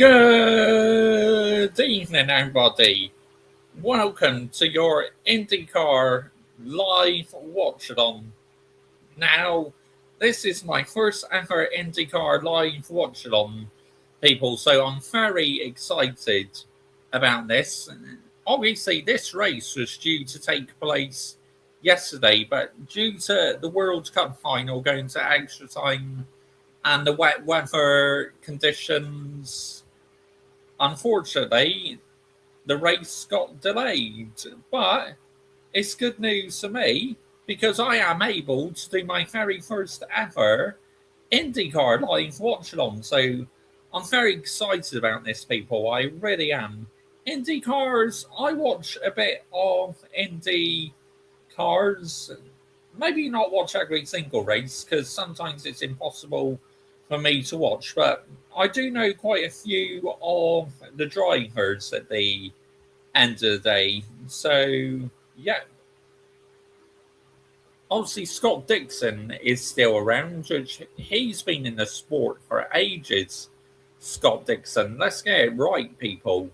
Good evening, everybody. Welcome to your IndyCar live watch-along. Now, this is my first ever IndyCar live watch-along, people, so I'm very excited about this. Obviously, this race was due to take place yesterday, but due to the World Cup final going to extra time and the wet weather conditions, unfortunately, the race got delayed. But it's good news for me because I am able to do my very first ever IndyCar live watch along. So I'm very excited about this, people. I really am. Indy cars, I watch a bit of Indy cars. Maybe not watch every single race because sometimes it's impossible for me to watch, but I do know quite a few of the drivers at the end of the day. So, yeah. Obviously, Scott Dixon is still around, which he's been in the sport for ages. Scott Dixon, let's get it right, people.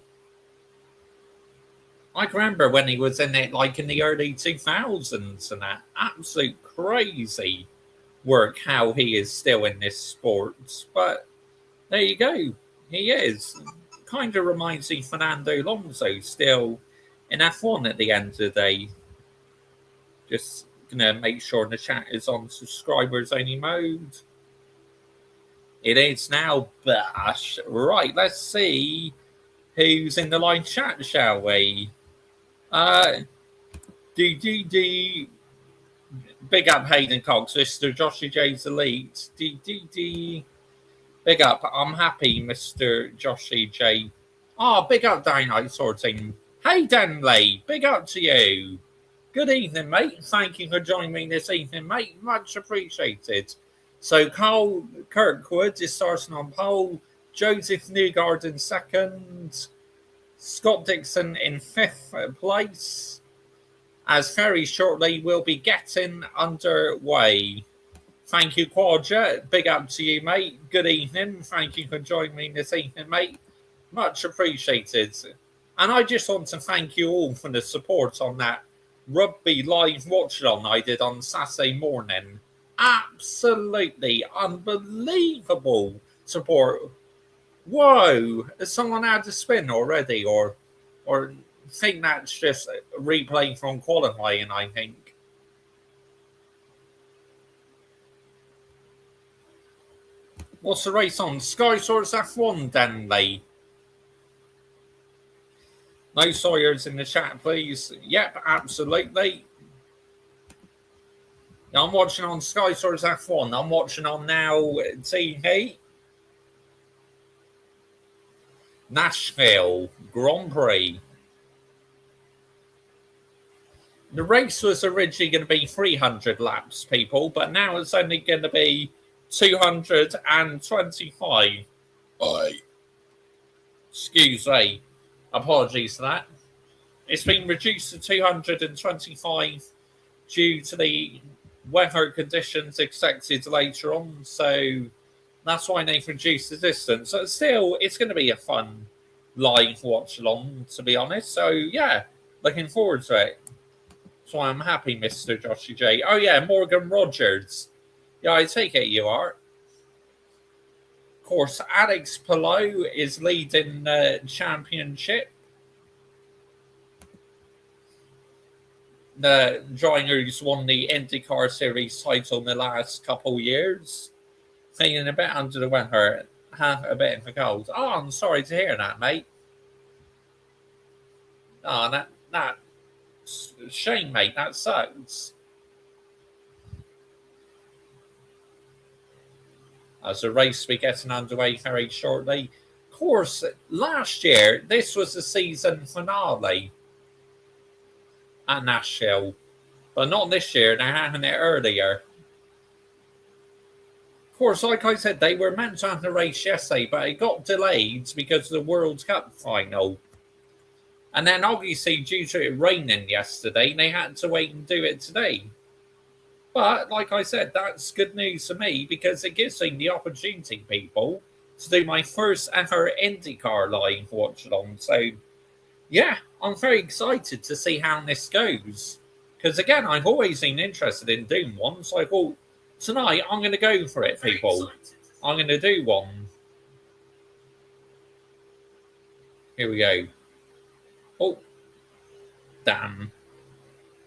I can remember when he was in it, like in the early 2000s, and that absolute crazy work how he is still in this sport. But there you go, he is. Kind of reminds me of Fernando Alonso still in F1 at the end of the day. Just gonna make sure the chat is on subscribers only mode. It is now, Bash. Right, let's see who's in the live chat, shall we? DDD. Big up Hayden Cox, Mr. Joshy J's Elite. DDD. Big up. I'm happy, Mr. Joshy J. Big up Dynamite Sorting. Hey, Denley. Big up to you. Good evening, mate. Thank you for joining me this evening, mate. Much appreciated. So, Carl Kirkwood is starting on pole. Joseph Newgard in second. Scott Dixon in fifth place. As very shortly we'll be getting underway. Thank you, Quadra. Big up to you, mate. Good evening. Thank you for joining me this evening, mate. Much appreciated. And I just want to thank you all for the support on that rugby live watch-along I did on Saturday morning. Absolutely unbelievable support. Whoa, has someone had a spin already, or think that's just a replay from qualifying, I think. What's the race on? Sky Source F1, Denley. No Sawyers in the chat, please. Yep, absolutely. I'm watching on Sky Source F1. I'm watching on Now TV. Nashville Grand Prix. The race was originally going to be 300 laps, people, but now it's only going to be 225. Excuse me. Apologies for that. It's been reduced to 225 due to the weather conditions expected later on, so that's why they've reduced the distance. So still, it's going to be a fun live watch along, to be honest. So yeah, looking forward to it. So I'm happy, Mr. Joshy J. Oh yeah, Morgan Rogers. Yeah, I take it you are. Of course, Alex Palou is leading the championship. The driver who's won the IndyCar Series title in the last couple years. Feeling a bit under the weather, have a bit of a cold. Oh, I'm sorry to hear that, mate. Oh, that shame, mate. That sucks. As the race will be getting underway very shortly. Of course, last year, this was the season finale at Nashville. But not this year. They're having it earlier. Of course, like I said, they were meant to have the race yesterday, but it got delayed because of the World Cup final. And then obviously, due to it raining yesterday, they had to wait and do it today. But like I said, that's good news for me because it gives me the opportunity, people, to do my first ever IndyCar live watch along. So, yeah, I'm very excited to see how this goes. Because again, I've always been interested in doing one. So I thought, tonight I'm going to go for it, people. I'm going to do one. Here we go. Oh, damn.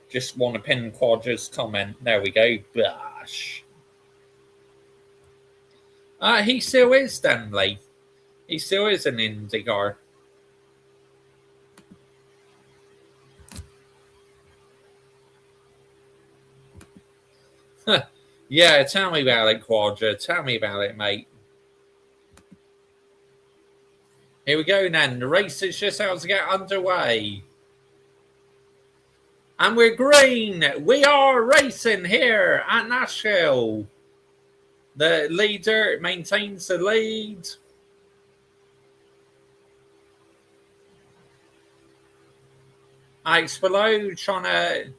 Just want to pin Quadra's comment. There we go. Bash. He still is, Stanley. He still is an IndyCar. Yeah, tell me about it, Quadra. Tell me about it, mate. Here we go, then. The race is just about to get underway. And we're green. We are racing here at Nashville. The leader maintains the lead. Alex below trying to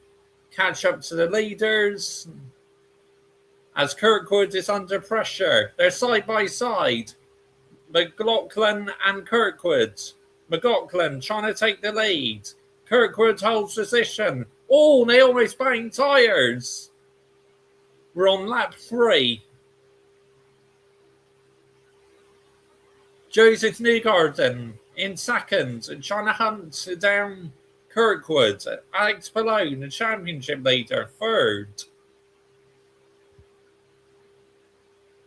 catch up to the leaders. As Kirkwood is under pressure. They're side by side. McLaughlin and Kirkwood. McLaughlin trying to take the lead. Kirkwood holds position. Oh, they almost banged tyres. We're on lap 3. Joseph Newgarden in second, trying to hunt down Kirkwood. Alex Palone, the championship leader, third.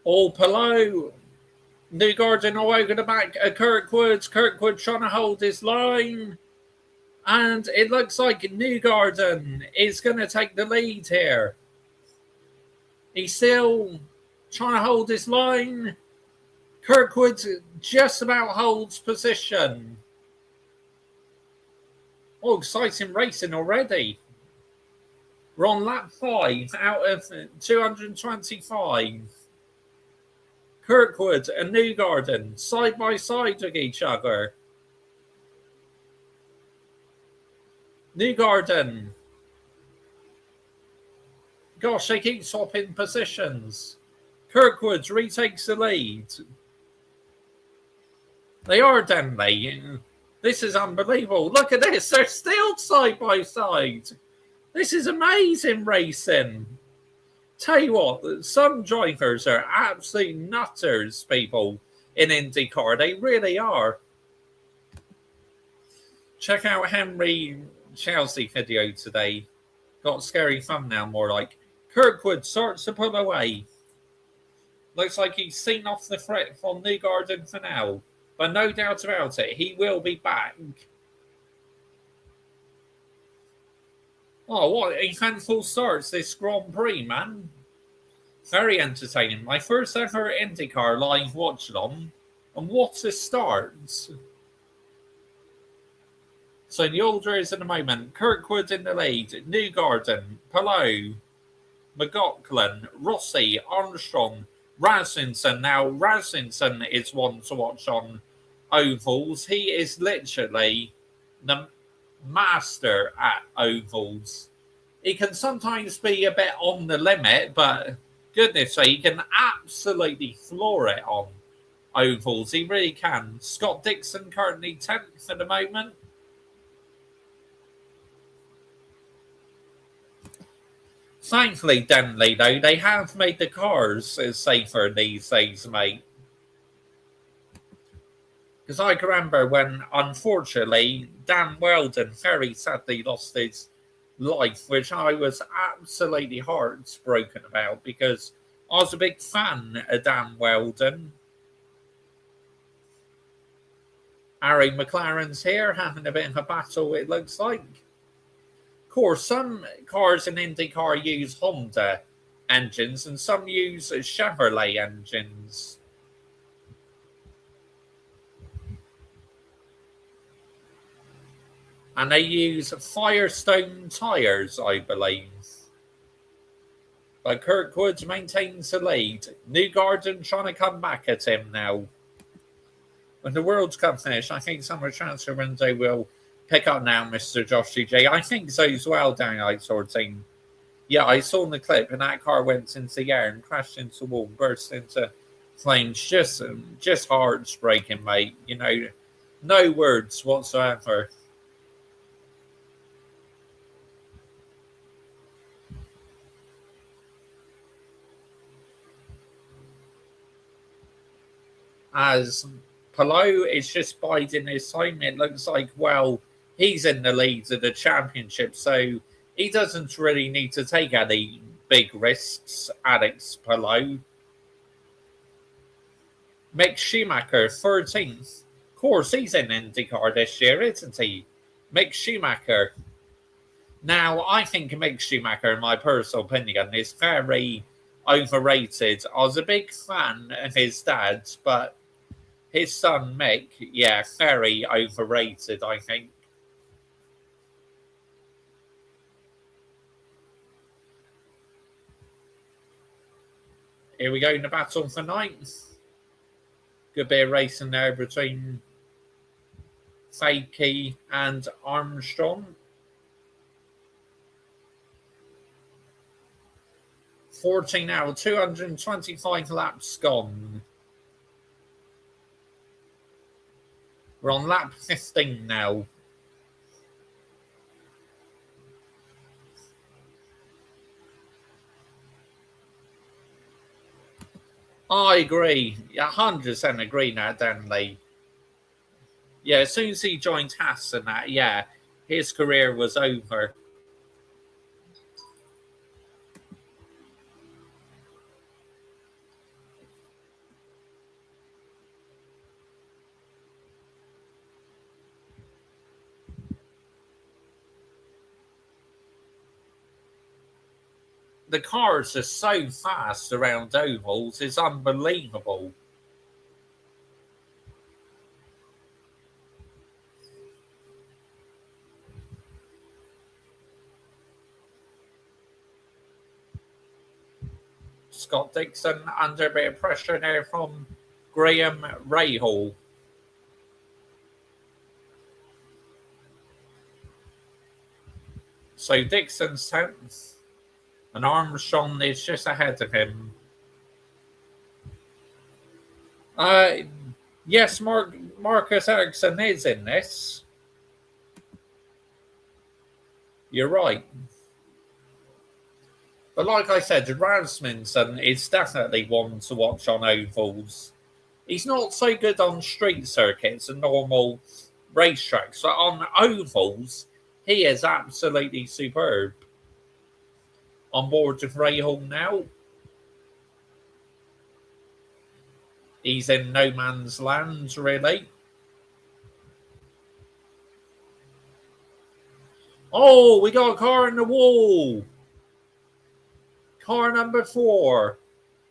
All Palou. Newgarden all over the back of Kirkwood. Kirkwood trying to hold his line. And it looks like Newgarden is going to take the lead here. He's still trying to hold his line. Kirkwood just about holds position. Oh, exciting racing already. We're on lap 5 out of 225. Kirkwood and Newgarden side by side with each other. Newgarden. Gosh, they keep swapping positions. Kirkwood retakes the lead. They are, don't they? This is unbelievable. Look at this. They're still side by side. This is amazing racing. Tell you what, some drivers are absolute nutters, people, in IndyCar. They really are. Check out Henry Chelsea video today. Got a scary thumbnail, more like. Kirkwood starts to pull away. Looks like he's seen off the threat from Newgarden for now. But no doubt about it, he will be back. Oh, what eventful starts this Grand Prix, man. Very entertaining. My first ever IndyCar live watch along. And what a start. So the orders in a moment. Kirkwood in the lead. Newgarden, Palou, McLaughlin, Rossi, Armstrong, Rasmussen. Now, Rasmussen is one to watch on ovals. He is literally the master at ovals. He can sometimes be a bit on the limit, but goodness sake, he can absolutely floor it on ovals. He really can. Scott Dixon currently 10th at the moment. Thankfully, Denley, though, they have made the cars safer these days, mate. Because I can remember when, unfortunately, Dan Weldon very sadly lost his life, which I was absolutely heartbroken about because I was a big fan of Dan Weldon. Harry McLaren's here having a bit of a battle, it looks like. Of course, some cars in IndyCar use Honda engines and some use Chevrolet engines. And they use Firestone tyres, I believe. But Kirkwood maintains the lead. Newgarden trying to come back at him now. When the World Cup finish, I think summer transfer window will pick up now, Mr. Joshy J. I think so as well, down 14. Yeah, I saw in the clip, and that car went into the air and crashed into the wall, burst into Flames just heartbreaking, mate. You know, no words whatsoever. As Palou is just biding his time, it looks like, well, he's in the lead of the championship, so he doesn't really need to take any big risks, Alex Palou. Mick Schumacher, 13th. Of course, he's in IndyCar this year, isn't he? Mick Schumacher. Now, I think Mick Schumacher, in my personal opinion, is very overrated. I was a big fan of his dad, but his son Mick, yeah, very overrated, I think. Here we go in the battle for ninth. Good bit of racing there between Fakey and Armstrong. 14 out of 225 laps gone. We're on lap 15 now. I agree. 100% agree now, Danley. Yeah, as soon as he joined Haas and that, yeah, his career was over. The cars are so fast around ovals, it's unbelievable. Scott Dixon under a bit of pressure there from Graham Rahal. So Dixon's 10th, and Armstrong is just ahead of him. Yes, Marcus Ericsson is in this. You're right. But like I said, Rasmussen is definitely one to watch on ovals. He's not so good on street circuits and normal racetracks, but on ovals, he is absolutely superb. On board with Rahal now. He's in no man's land, really. Oh, we got a car in the wall. Car number 4,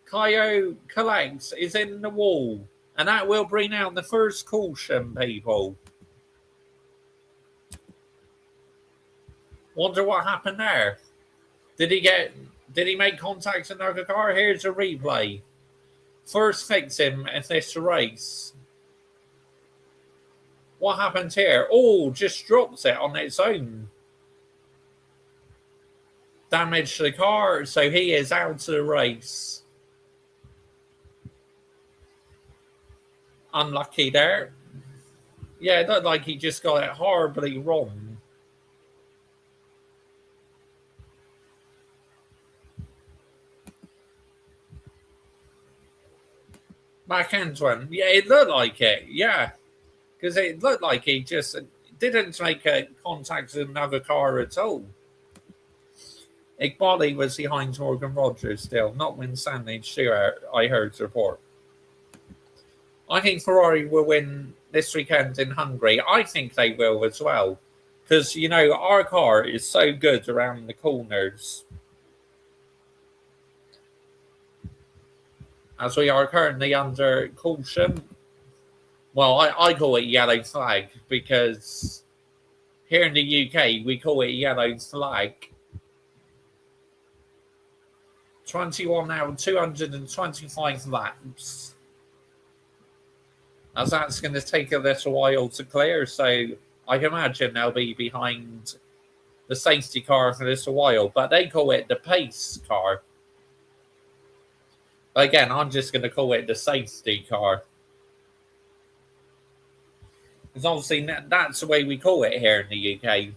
Kaio Kalax, is in the wall. And that will bring out the first caution, people. Wonder what happened there. Did he make contact with another car? Here's a replay. First victim in this race. What happened here? Oh, just drops it on its own. Damaged the car, so he is out of the race. Unlucky there. Yeah, it looked like he just got it horribly wrong. Back end one. Yeah, it looked like it. Yeah. Because it looked like he just didn't make a contact with another car at all. Iqbali was behind Morgan Rogers still, not when Sandy Stewart, I heard report. I think Ferrari will win this weekend in Hungary. I think they will as well. Because, you know, our car is so good around the corners. As we are currently under caution. Well, I call it yellow flag because here in the UK we call it yellow flag. 21 now, 225 laps. As that's going to take a little while to clear, so I can imagine they'll be behind the safety car for a little while, but they call it the pace car. But again, I'm just going to call it the safety car. Because obviously that's the way we call it here in the UK.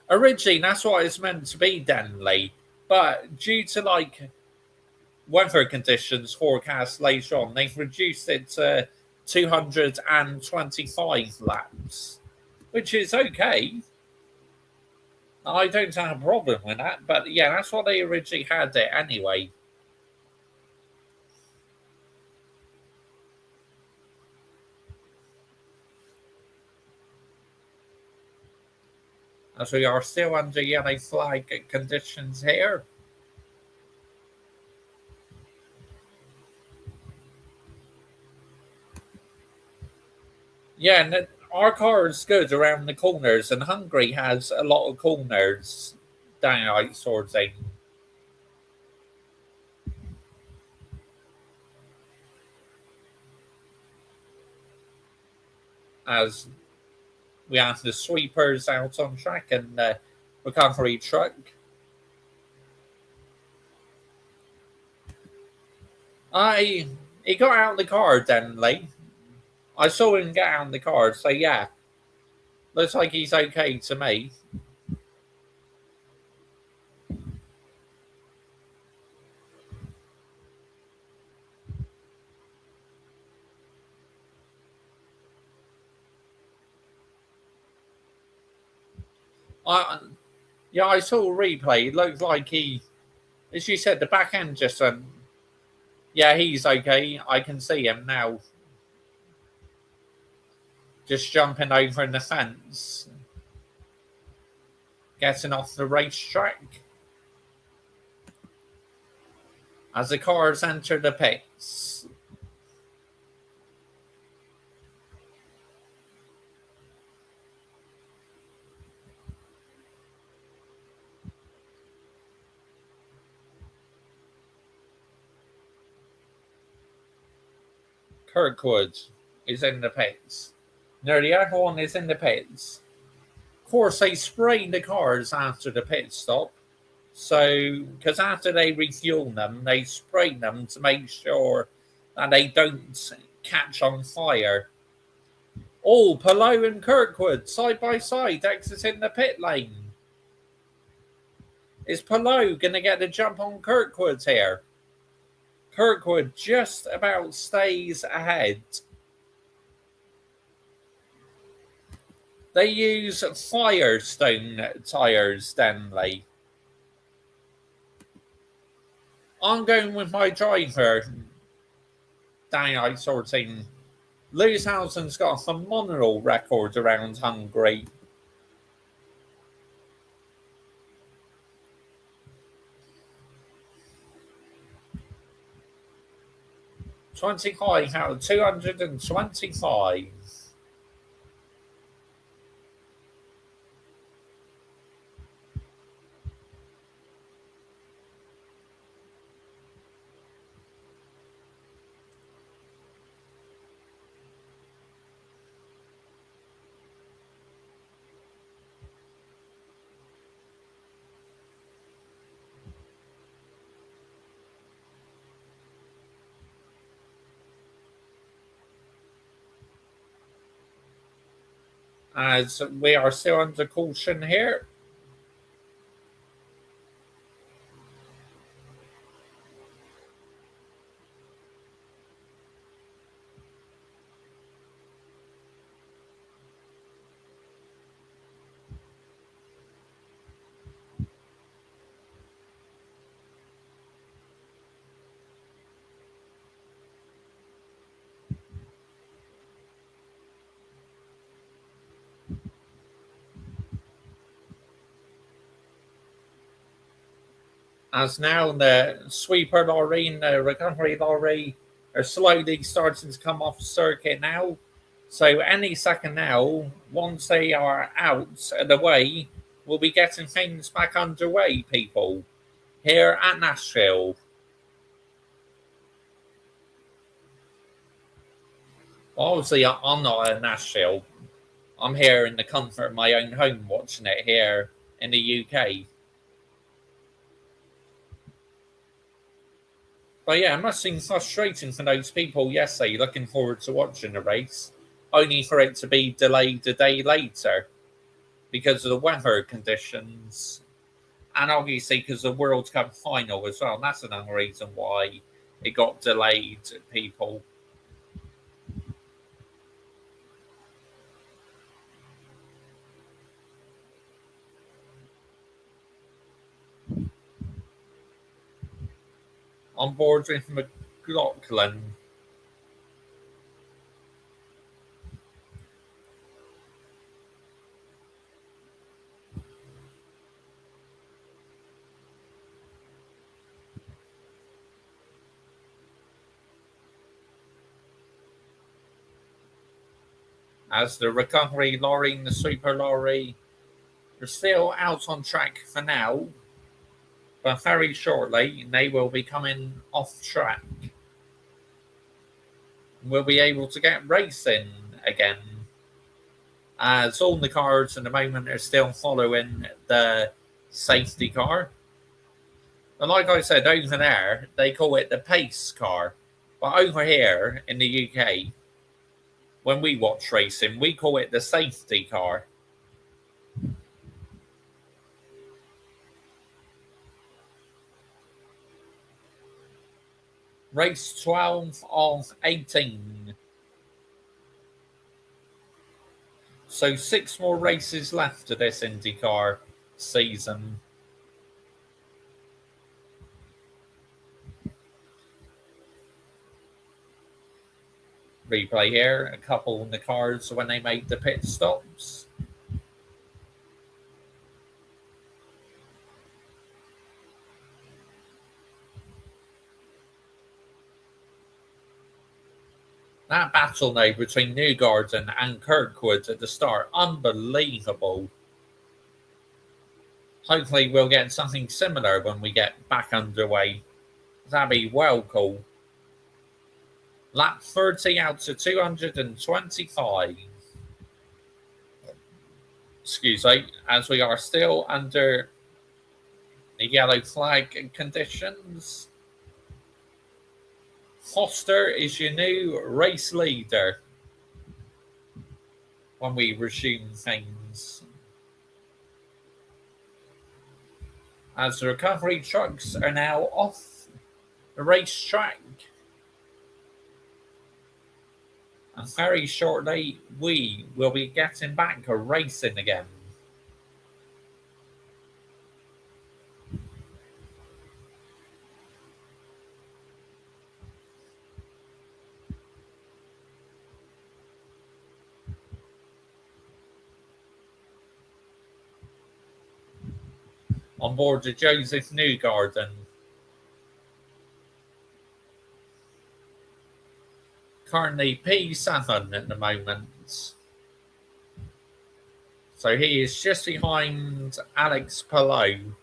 Originally, that's what it's meant to be, Denley. But due to like weather conditions forecast later on, they've reduced it to 225 laps, which is okay. I don't have a problem with that, but yeah, that's what they originally had it anyway. As we are still under yellow flag conditions here. Yeah, and our car is good around the corners, and Hungary has a lot of corners down out sort of thing. As we have the sweepers out on track and the recovery truck. He got out of the car, Denley. I saw him get out of the car, so yeah, looks like he's okay to me. I Yeah, I saw a replay. It looks like as you said, the back end just yeah, he's okay. I can see him now, just jumping over the fence, getting off the racetrack as the cars enter the pits. Kirkwood is in the pits. Nearly everyone is in the pits. Of course, they spray the cars after the pit stop. So, because after they refuel them, they spray them to make sure that they don't catch on fire. Oh, Palou and Kirkwood side by side exiting the pit lane. Is Palou going to get the jump on Kirkwood here? Kirkwood just about stays ahead. They use Firestone tyres, Denley. I'm going with my driver, down sorting. Lewishausen's got a phenomenal record around Hungary. $25 out of 225. As we are still under caution here. As now the sweeper lorry and the recovery lorry are slowly starting to come off circuit now. So any second now, once they are out of the way, we'll be getting things back underway, people, here at Nashville. Obviously, I'm not at Nashville. I'm here in the comfort of my own home watching it here in the UK. But yeah, it must seem frustrating for those people yesterday looking forward to watching the race, only for it to be delayed a day later because of the weather conditions. And obviously because of the World Cup final as well. And that's another reason why it got delayed, people. On board with McLaughlin. As the recovery lorry and the super lorry are still out on track for now, but very shortly they will be coming off track. We'll be able to get racing again, as all the cars at the moment are still following the safety car. And like I said, over there, they call it the pace car. But over here in the UK, when we watch racing, we call it the safety car. Race 12 of 18. So 6 more races left of this IndyCar season. Replay here, a couple in the cars when they made the pit stops. That battle now between Newgarden and Kirkwood at the start, unbelievable. Hopefully we'll get something similar when we get back underway. That'd be well cool. Lap 30 out of 225. Excuse me, as we are still under the yellow flag conditions. Foster is your new race leader when we resume things. As the recovery trucks are now off the racetrack. And very shortly, we will be getting back to racing again. On board the Joseph Newgarden. Currently P7 at the moment. So he is just behind Alex Palou.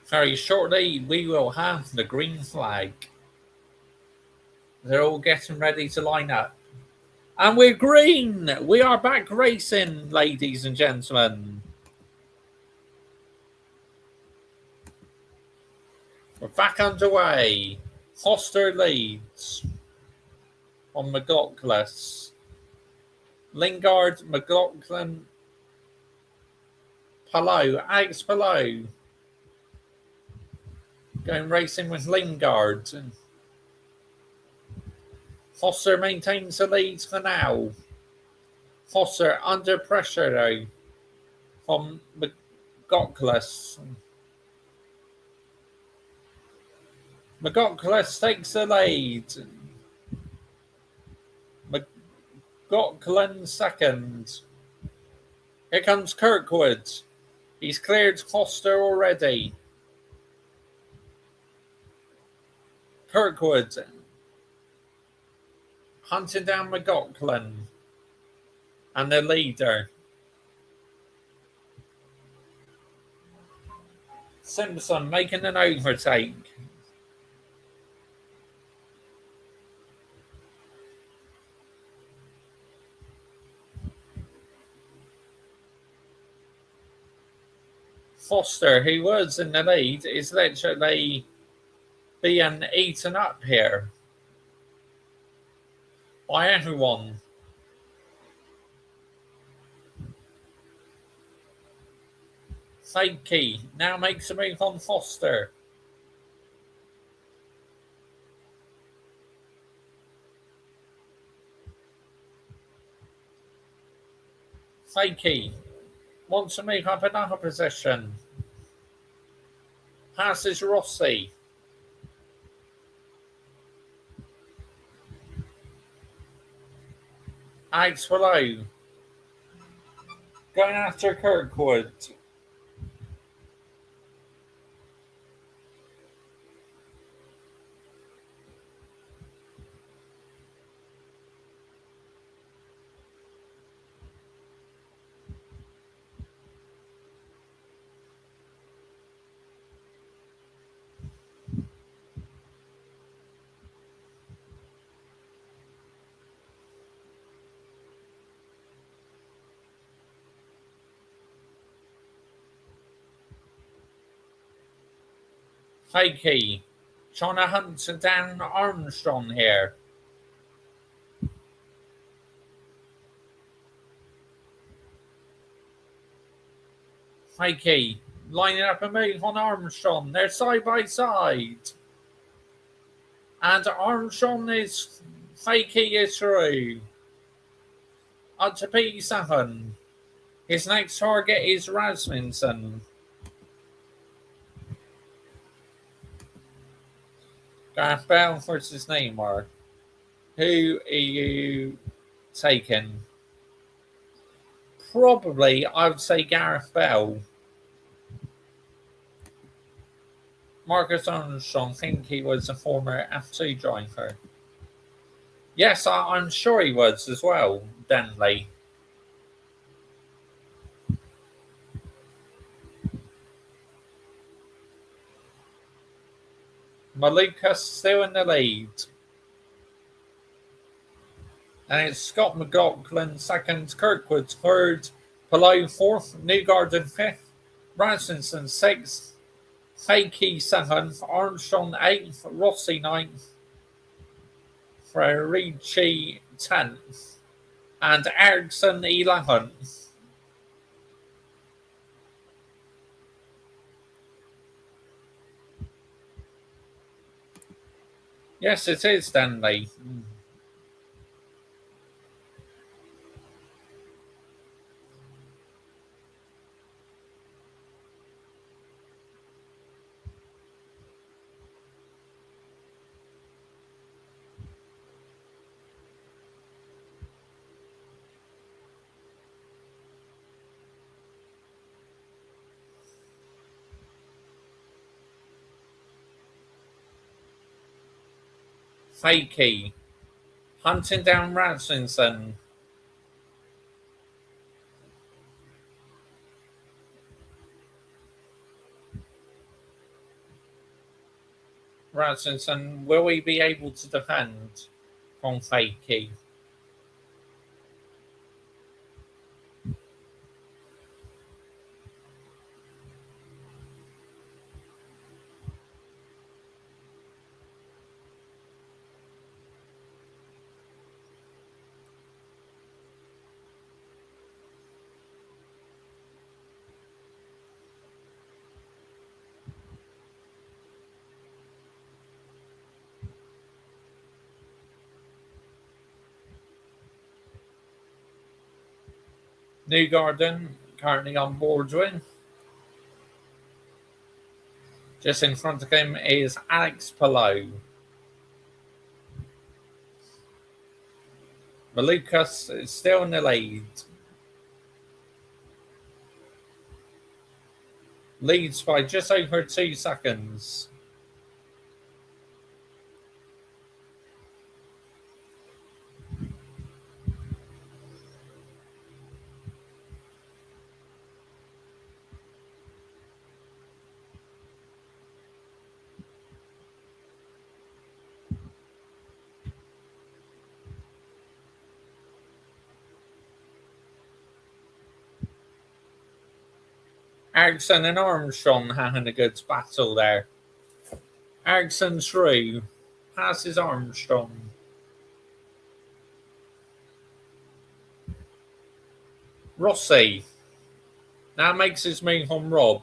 Very shortly, we will have the green flag. They're all getting ready to line up. And we're green! We are back racing, ladies and gentlemen. We're back underway. Foster leads on McLaughlin. Lingard, McLaughlin, Palou, Alex Palou. Going racing with Lingard. Foster maintains the lead for now. Foster under pressure though from McLaughlin. McLaughlin takes the lead. McLaughlin second. Here comes Kirkwood. He's cleared Foster already. Kirkwood hunting down McLaughlin and the leader. Simpson making an overtake. Foster, who was in the lead, is literally being eaten up here by everyone. Fakey now makes a move on Foster. Fakey wants to move up another position. Passes Rossi. Alex below. Going after Kirkwood. Fakey trying to hunt down Armstrong here. Fakey lining up a move on Armstrong. They're side by side. And Armstrong is Fakey is through. Up to P7. His next target is Rasmussen. Gareth Bell versus Neymar. Who are you taking? Probably, I would say Gareth Bell. Marcus Armstrong, I think he was a former F2 driver. Yes, I'm sure he was as well, Denley. Maluka still in the lead. And it's Scott McLaughlin second, Kirkwood third, Palou fourth, Newgarden fifth, Rasmussen sixth, Fakey seventh, Armstrong eighth, Rossi ninth, Ferici 10th, and Ericsson 11th. Yes, it is, Stanley. Fakey hunting down Rasmussen. Rasmussen, will he be able to defend from Fakey? Newgarden currently on board with. Just in front of him is Alex Palou. Malukas is still in the lead. Leads by just over 2 seconds. Ericsson and Armstrong having a good battle there. Ericsson through. Passes Armstrong. Rossi. Now makes his move on Rob.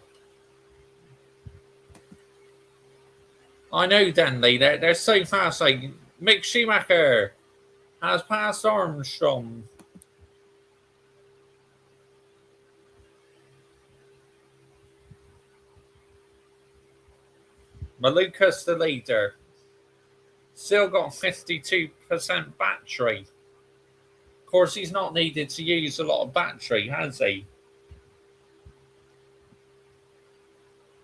I know, Denley. They're so fast. Like Mick Schumacher has passed Armstrong. Malukas the leader. Still got 52% battery. Of course, he's not needed to use a lot of battery, has he?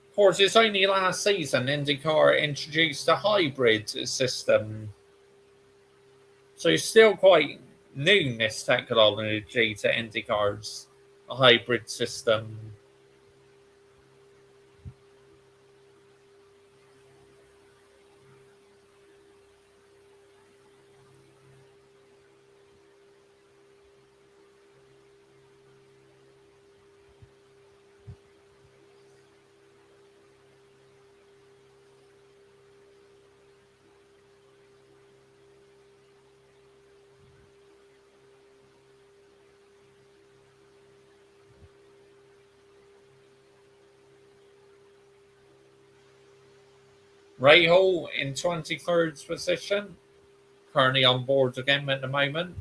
Of course, it's only last season IndyCar introduced a hybrid system. So it's still quite new, this technology to IndyCars, a hybrid system. Rahal in 23rd position, currently on board again at the moment.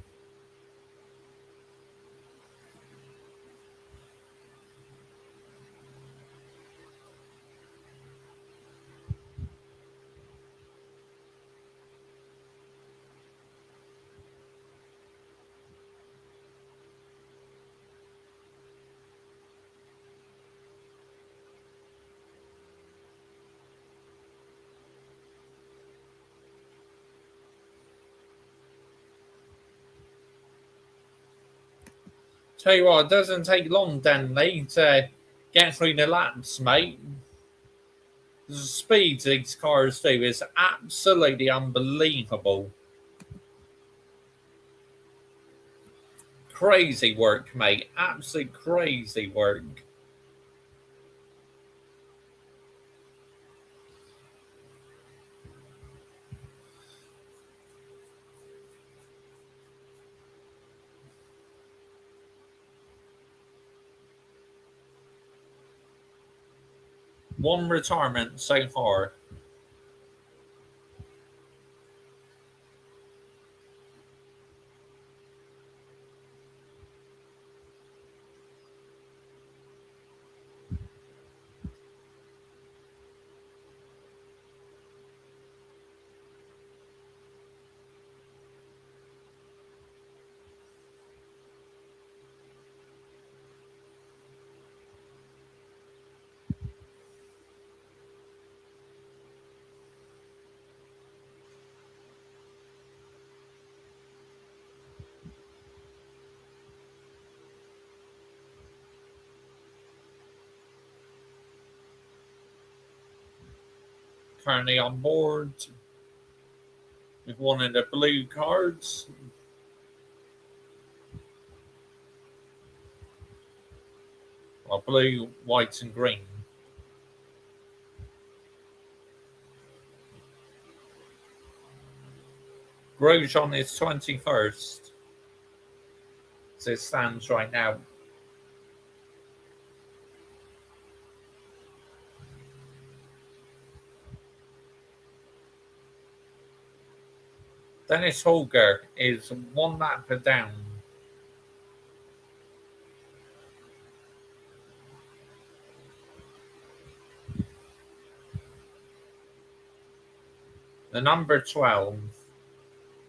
Tell you what, it doesn't take long, Denley, to get through the laps, mate. The speed these cars do is absolutely unbelievable. Crazy work, mate. Absolute crazy work. One retirement so far. Currently on board with one of the blue cards. Or blue, white, and green. Grosjean is 21st. As it stands right now. Dennis Holger is one lap down. The number 12.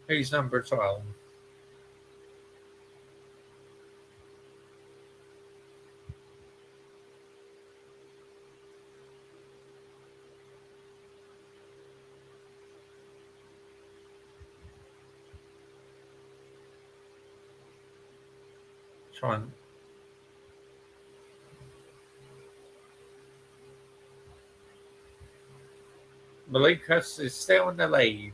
Who's number 12? Trying. Malukas is still in the lead.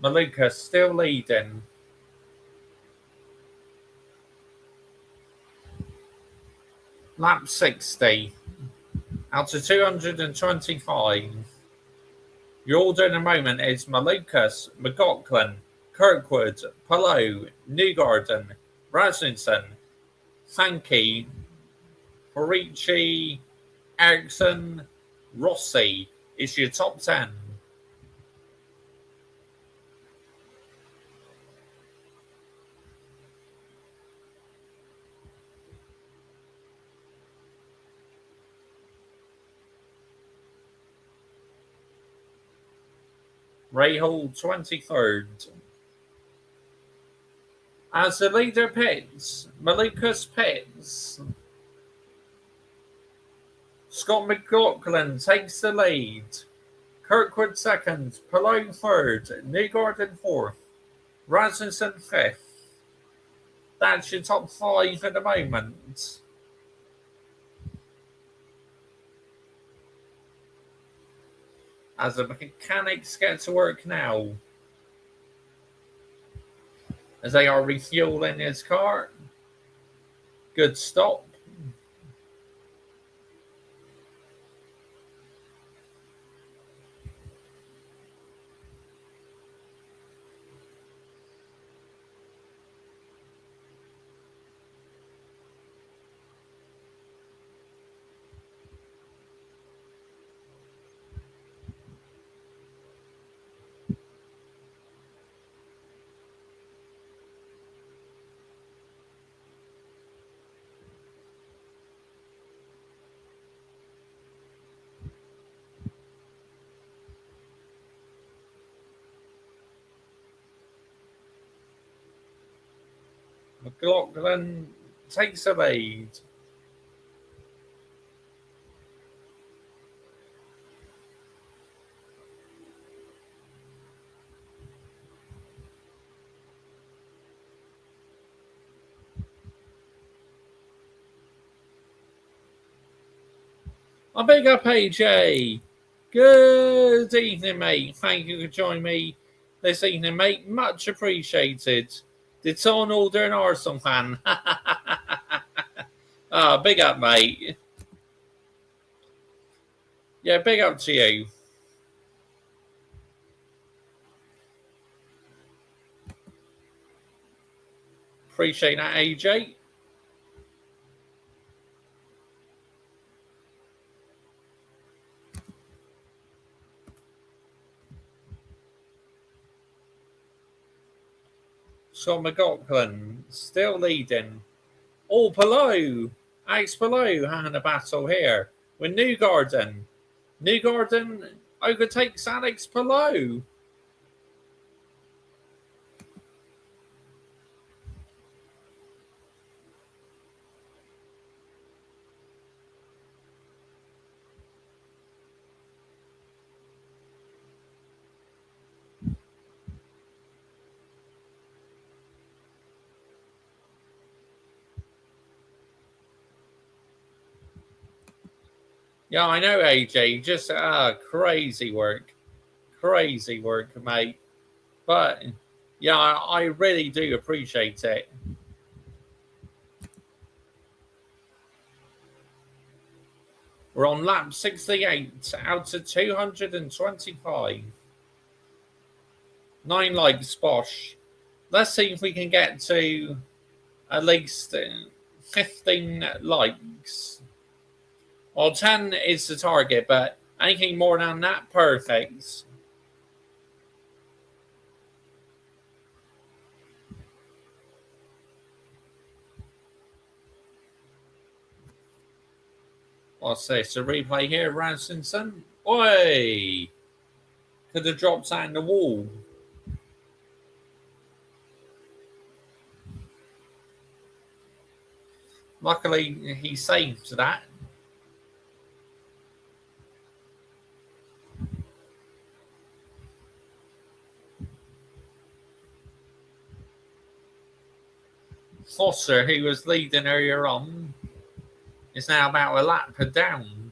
Maluka still leading. Lap 60 out of 225. Your order in a moment is Malukas, McLaughlin, Kirkwood, Palou, Newgarden, Rasmussen, Sankey, Horici, Ericsson, Rossi is your top 10. Rahal 23rd. As the leader pits, Malukas pits. Scott McLaughlin takes the lead. Kirkwood second, Palou third, Newgarden fourth, Rasmussen fifth. That's your top 5 at the moment. As the mechanics get to work now, as they are refueling his car. Good stop. McLaughlin takes the lead. A big up, AJ. Good evening, mate. Thank you for joining me this evening, mate. Much appreciated. Did someone order an Arsenal fan? Big up, mate. Yeah, big up to you. Appreciate that, AJ. Scott McLaughlin still leading. Oh, Palou. Alex Palou having a battle here with Newgarden. Newgarden overtakes Alex Palou. Yeah, I know, AJ. Just crazy work. Crazy work, mate. But yeah, I really do appreciate it. We're on lap 68 out of 225. 9 likes, Bosch. Let's see if we can get to at least 15 likes. Well, 10 is the target, but anything more than that, perfect. What's this? A replay here, Rasmussen? Oi! Could have dropped that in the wall. Luckily, he saved that. Foster, who was leading earlier on, is now about a lap down.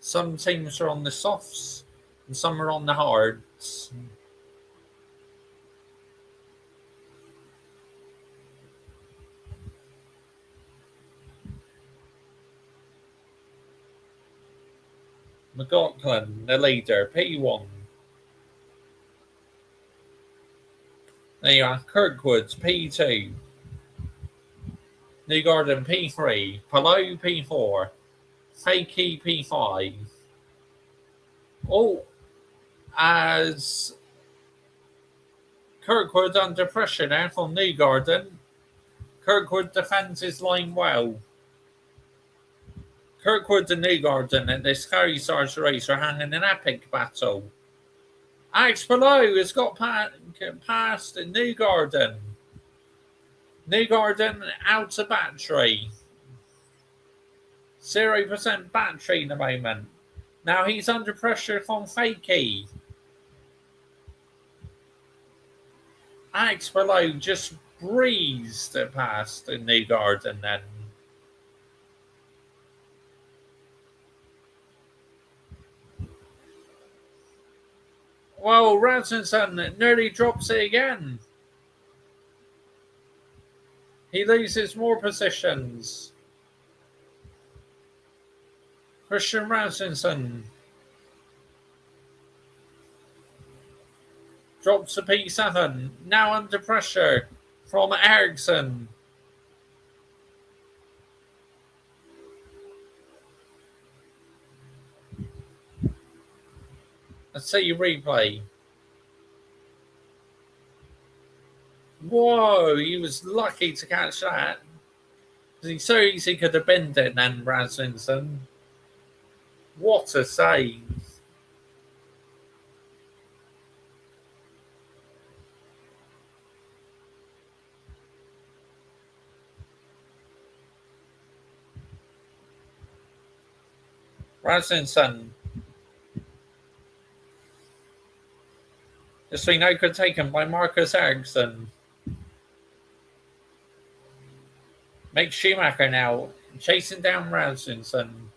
Some teams are on the softs and some are on the hards. McLaughlin, the leader, P1. There you are, Kirkwood, P2. Newgarden, P3. Palou, P4. Fakey, P5. Oh, as Kirkwood under pressure now from Newgarden. Kirkwood defends his line well. Kirkwood and Newgarden in this Scary Stars race are hanging an epic battle. Alex Palou has got past Newgarden. Newgarden out of battery. 0% battery in the moment. Now he's under pressure from Fakey. Alex Palou just breezed past Newgarden then. Well, Rasmussen nearly drops it again. He loses more positions. Christian Rasmussen drops to P7. Now under pressure from Ericsson. Let's see replay. Whoa, he was lucky to catch that. He so easy could have bent it then, Rasmussen. What a save. Rasmussen. Just been overtaken by Marcus Ericsson. Mick Schumacher now chasing down Rasmussen.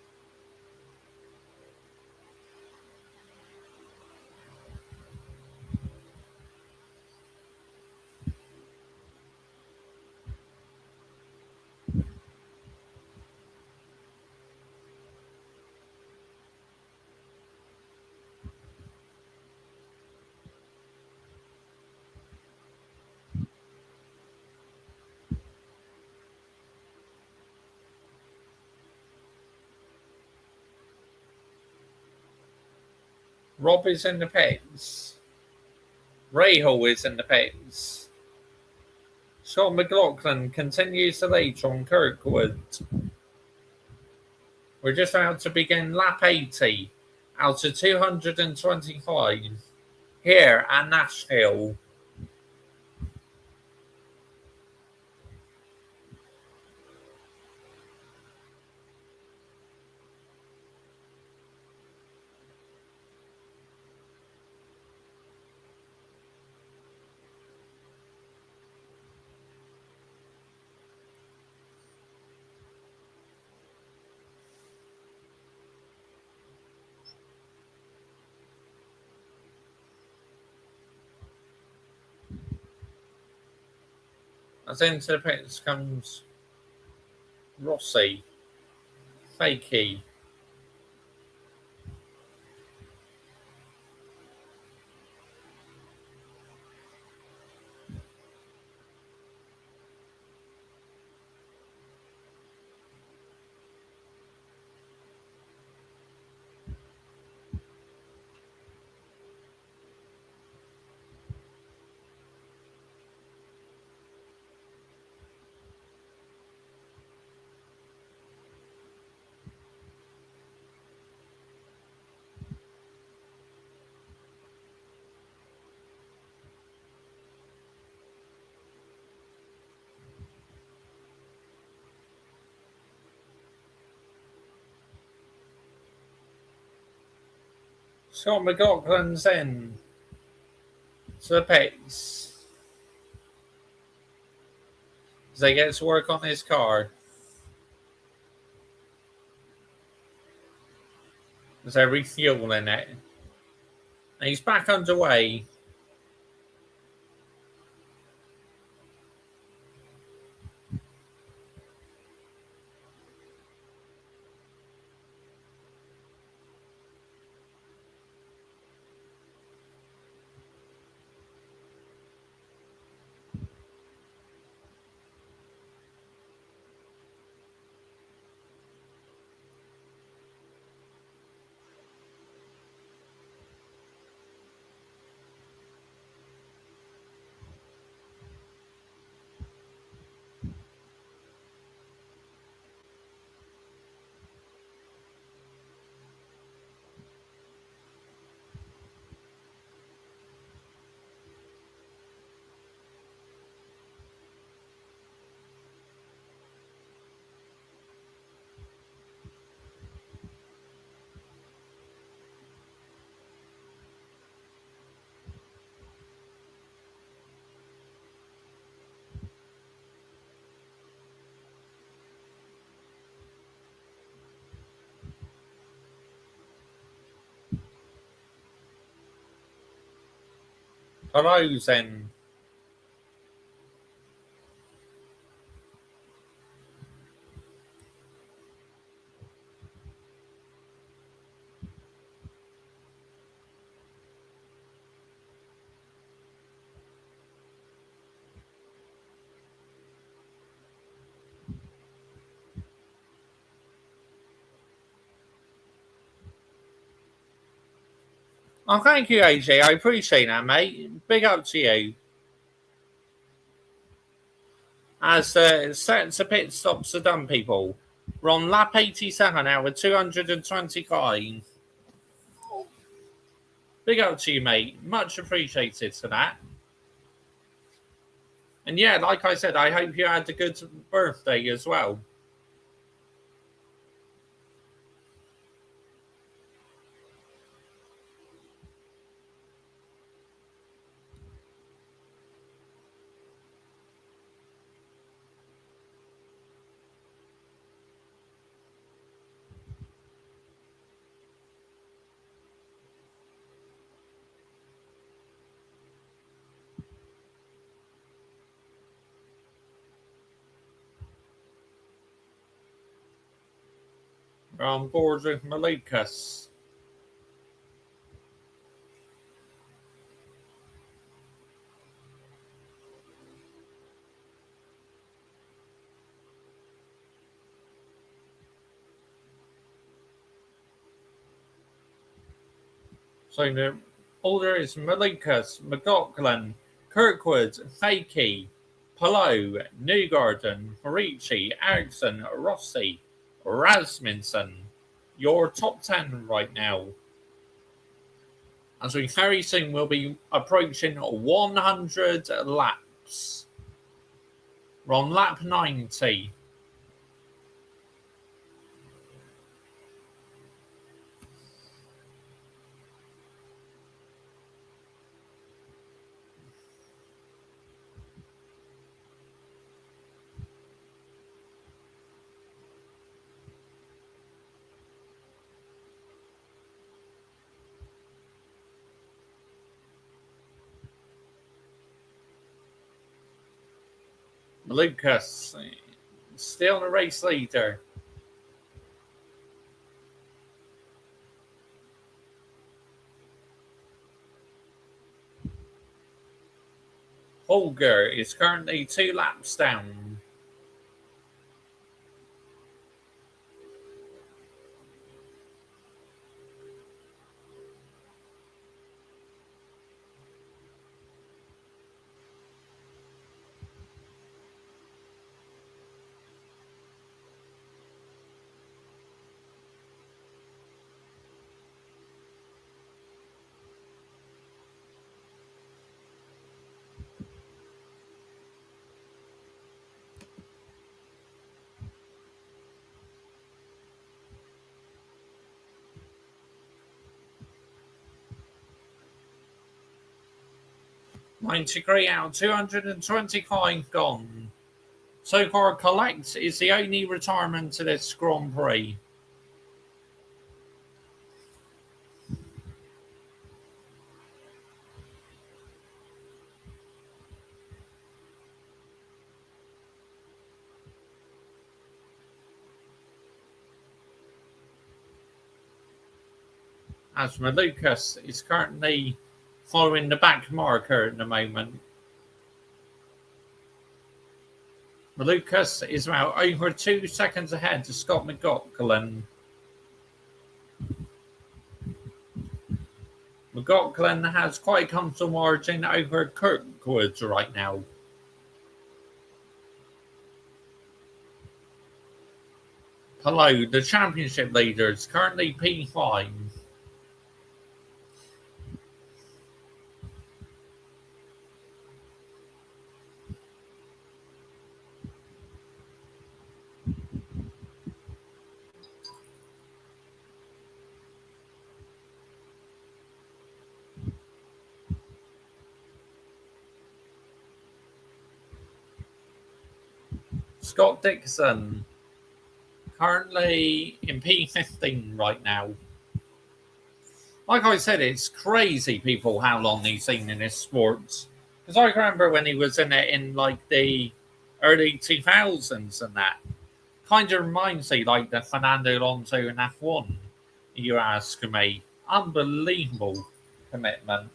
Rob is in the pits. Rahal is in the pits. Scott McLaughlin continues to lead on Kirkwood. We're just about to begin lap 80 out of 225 here at Nashville. As into the pits comes Rossi, Fakey. Scott McLaughlin's in to the pits as they get to work on his car. As they're refueling it. And he's back underway. Closing. Oh, thank you, AJ. I appreciate that, mate. Big up to you. As sets of pit stops are done, people. We're on lap 87 now with 225. Big up to you, mate. Much appreciated for that. And yeah, like I said, I hope you had a good birthday as well. We're on board with Malukas. So the order is Malukas, McLaughlin, Kirkwood, Fakey, Palou, Newgarden, Marici, Ericsson, Rossi, Rasmussen. Your top 10 right now. As we very soon will be approaching 100 laps. We're on lap 90. Lucas, still the race leader. Holger is currently 2 laps down. Ninety-three out, 225 gone. So far, Collect is the only retirement to this Grand Prix. as Malukas is currently following the back marker at the moment. Malukas is now over 2 seconds ahead to Scott McLaughlin. McLaughlin has quite a comfortable margin over Kirkwood right now. Hello, the championship leader is currently P5. Scott Dixon, currently in P15 right now. Like I said, it's crazy, people, how long he's been in this sport. Because I remember when he was in it in like the early 2000s and that. Kind of reminds me like the Fernando Alonso in F1, you ask me. Unbelievable commitment.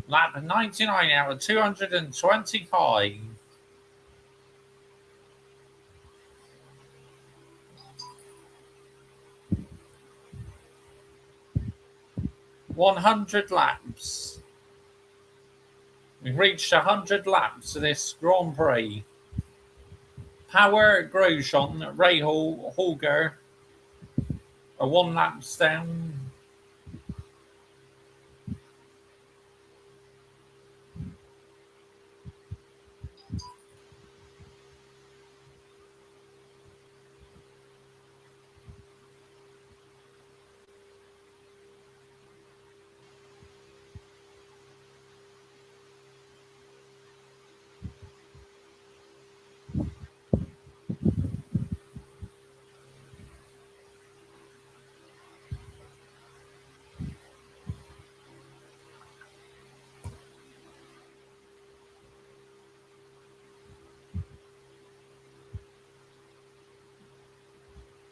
Lap 99 out of 225. "100 laps. We've reached 100 laps of this Grand Prix. Power, Grosjean, Rahal, Holger are 1 lap down.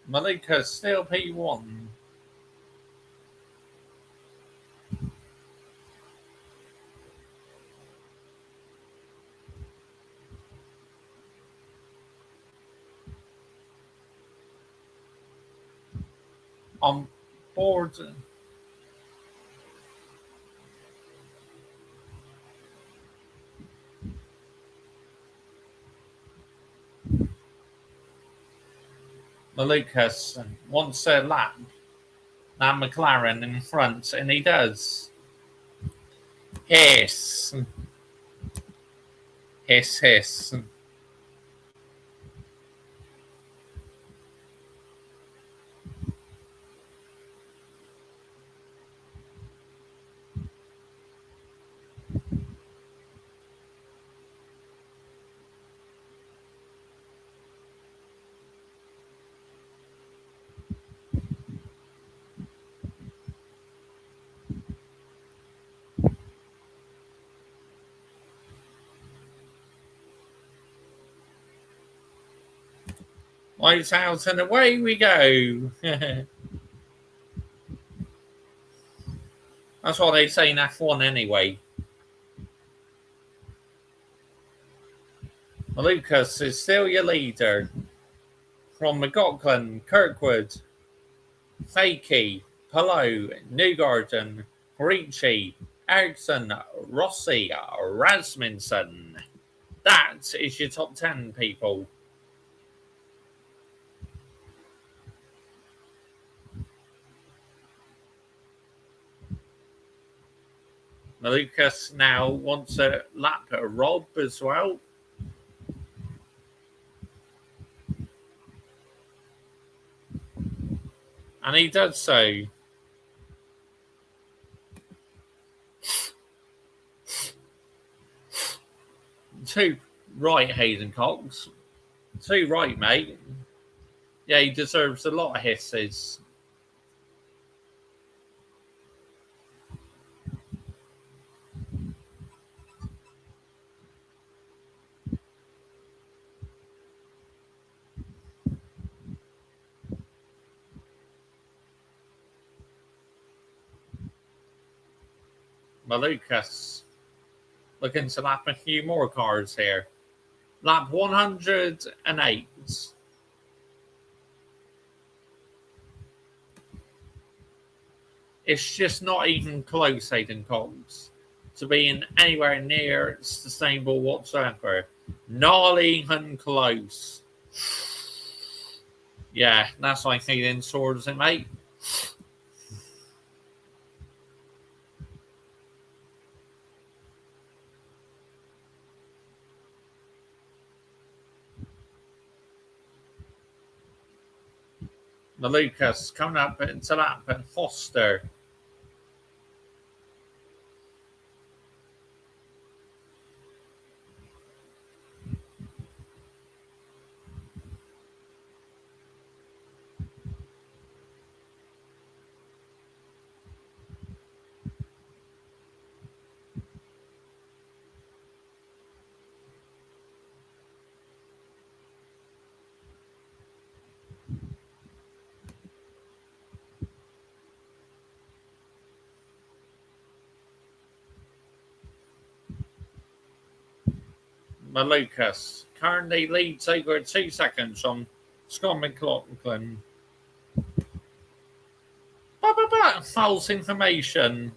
Malika still P1. On board. Malukas wants a lap. Now McLaren in front, and he does. Hiss. Hiss, hiss. Lights out and away we go. That's what they say in F1 anyway. Lucas is still your leader. From McLaughlin, Kirkwood, Fakey, Pillow, Newgarden, Ricci, Ericsson, Rossi, Rasmussen. That is your top 10, people. Malukas now wants a lap at Rob as well. And he does so. Too right, Hayden Cox. Too right, mate. Yeah, he deserves a lot of hisses. Malukas looking to lap a few more cars here. Lap 108. It's just not even close, Hayden Cox, to being anywhere near sustainable whatsoever. Not even close. Yeah, that's like Hayden swords it, mate. Malukas coming up into lap and Foster. Malukas currently leads over 2 seconds on Scott McLaughlin. False information.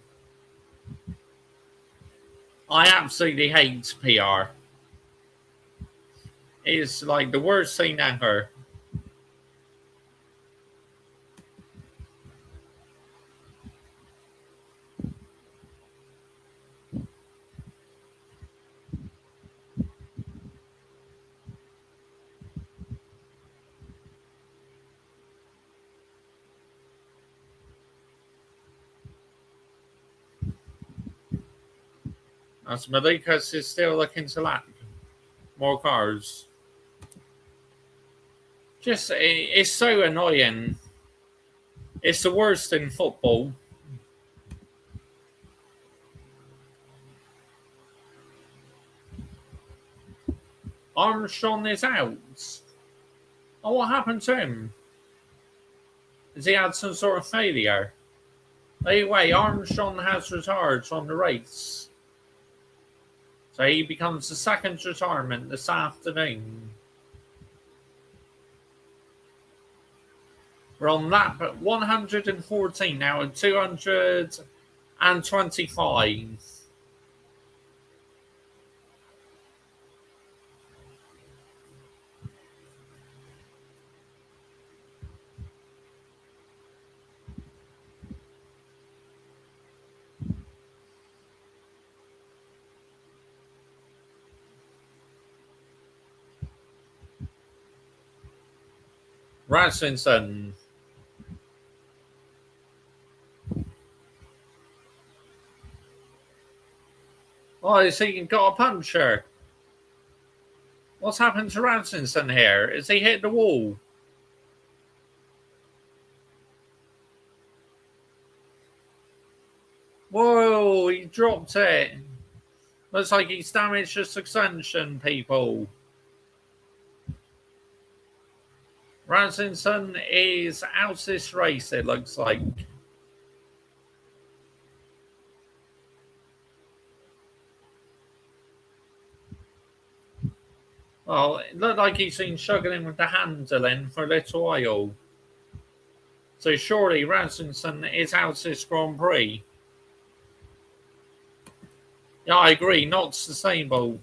I absolutely hate PR. It's like the worst thing ever. As Malukas is still looking to lap more cars. Just, it's so annoying. It's the worst in football. Armstrong is out. Oh, what happened to him? Has he had some sort of failure? Anyway, Armstrong has retired from the race. So he becomes the second retirement this afternoon. We're on lap 114 now at 225. Rasmussen. Oh, has he got a puncture? What's happened to Rasmussen here? Has he hit the wall? Whoa, he dropped it. Looks like he's damaged the suspension, people. Rasmussen is out this race, it looks like. Well, it looked like he's been struggling with the handling for a little while. So surely Rasmussen is out this Grand Prix. Yeah, I agree, not sustainable.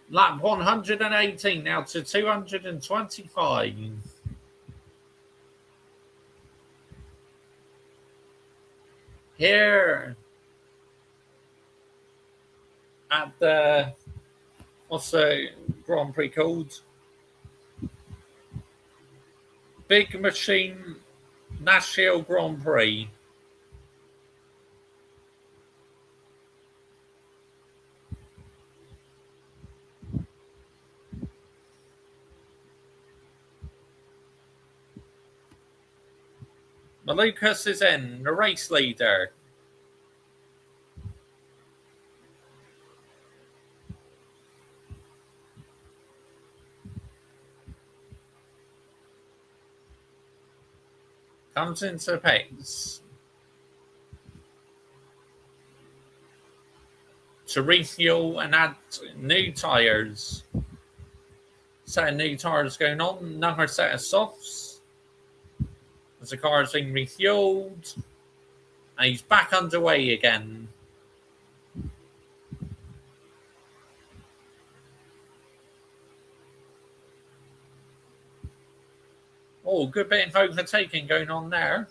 Lap 118 now to 225. here at the, what's the Grand Prix called? Big Machine Nashville Grand Prix. Malukas is in, the race leader. Comes into the pits to refuel and add new tyres. Set of new tyres going on, another set of softs. As the car is being refueled, and he's back underway again. Oh, good bit of overtaking going on there.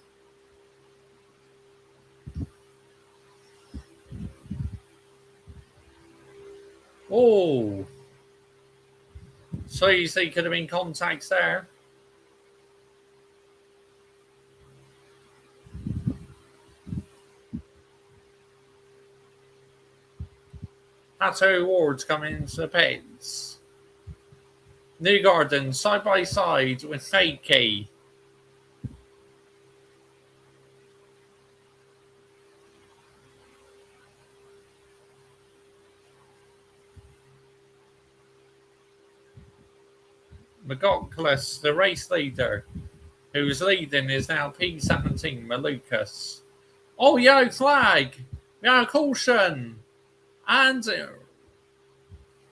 Oh, so easily could have been contacts there. Pato Ward's coming into the pits. Newgarden side by side with Fakey. McGocklis, the race leader, who is leading, is now P17, Malukas. Oh, yellow flag! Yellow caution! And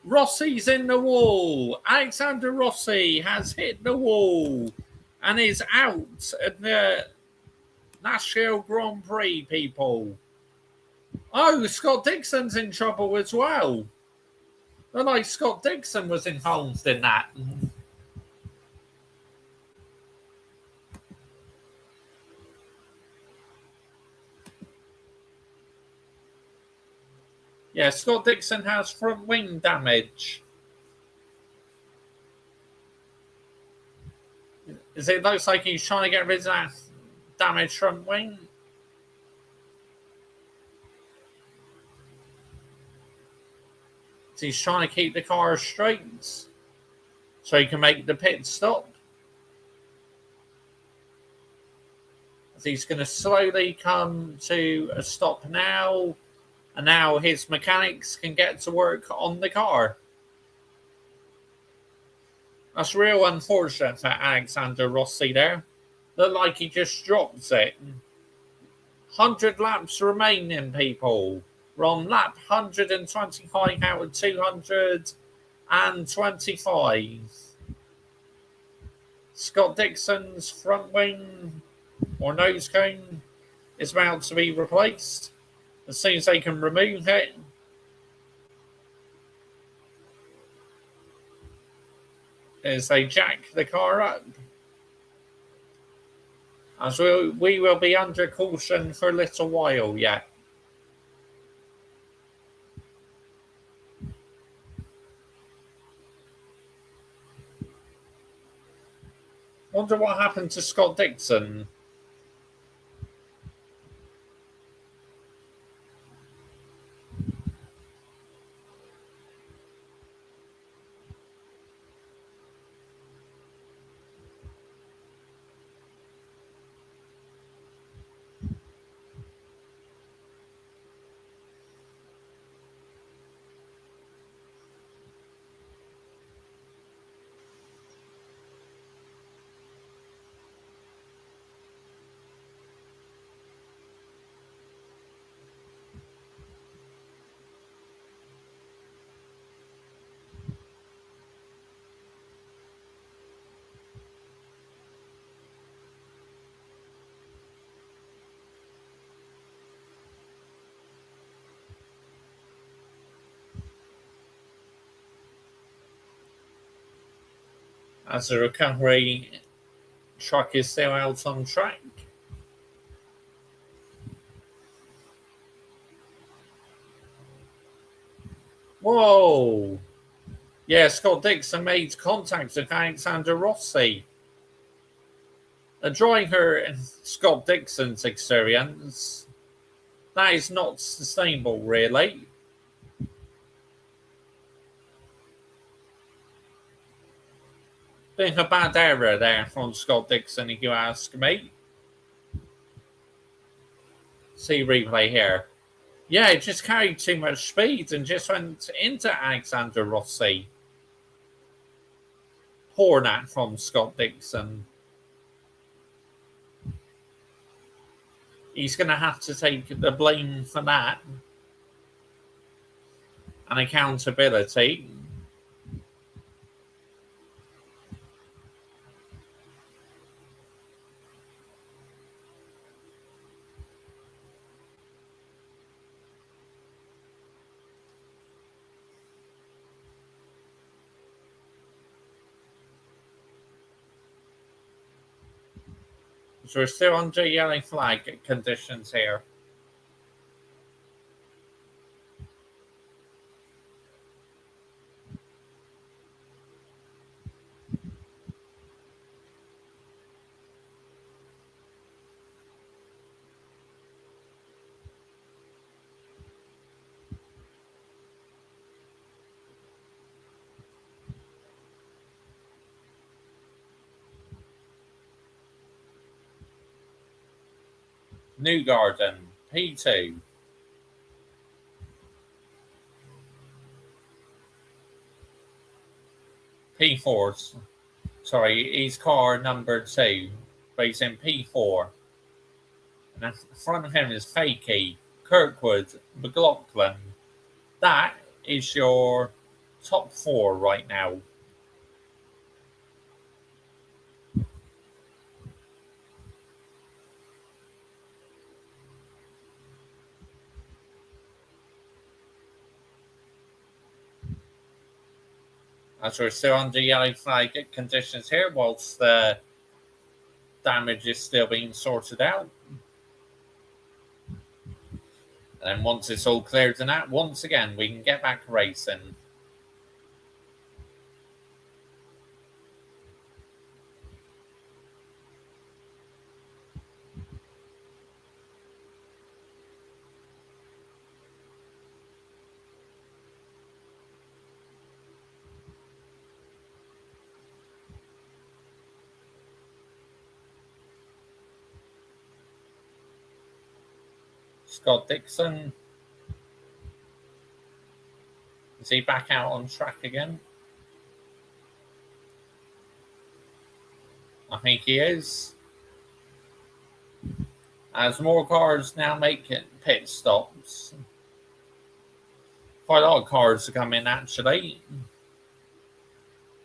Rossi's in the wall. Alexander Rossi has hit the wall and is out at the Nashville Grand Prix, people. Oh, Scott Dixon's in trouble as well. Looked like Scott Dixon was involved in that. Yeah, Scott Dixon has front wing damage. It looks like he's trying to get rid of that damaged front wing. He's trying to keep the car straight so he can make the pit stop. He's going to slowly come to a stop now. And now his mechanics can get to work on the car. That's real unfortunate for Alexander Rossi there. Looked like he just dropped it. 100 laps remaining, people. We're on lap 125 out of 225. Scott Dixon's front wing or nose cone is about to be replaced. As soon as they can remove it, as they jack the car up, as we will be under caution for a little while yet. Wonder what happened to Scott Dixon. As the recovery truck is still out on track. Whoa! Yeah, Scott Dixon made contact with Alexander Rossi. A driver in Scott Dixon's experience, that is not sustainable, really. Been a bad error there from Scott Dixon, if you ask me. See replay here. Yeah, it just carried too much speed and just went into Alexander Rossi. Poor that from Scott Dixon. He's going to have to take the blame for that. And accountability. So we're still under yellow flag conditions here. Newgarden, P2. P4. Sorry, he's car number 2, but he's in P4. And in front of him is Fakey, Kirkwood, McLaughlin. That is your top 4 right now. As we're still under yellow flag conditions here, whilst the damage is still being sorted out. And then once it's all cleared and that, once again, we can get back racing. Scott Dixon. Is he back out on track again? I think he is. As more cars now make pit stops. Quite a lot of cars are coming actually.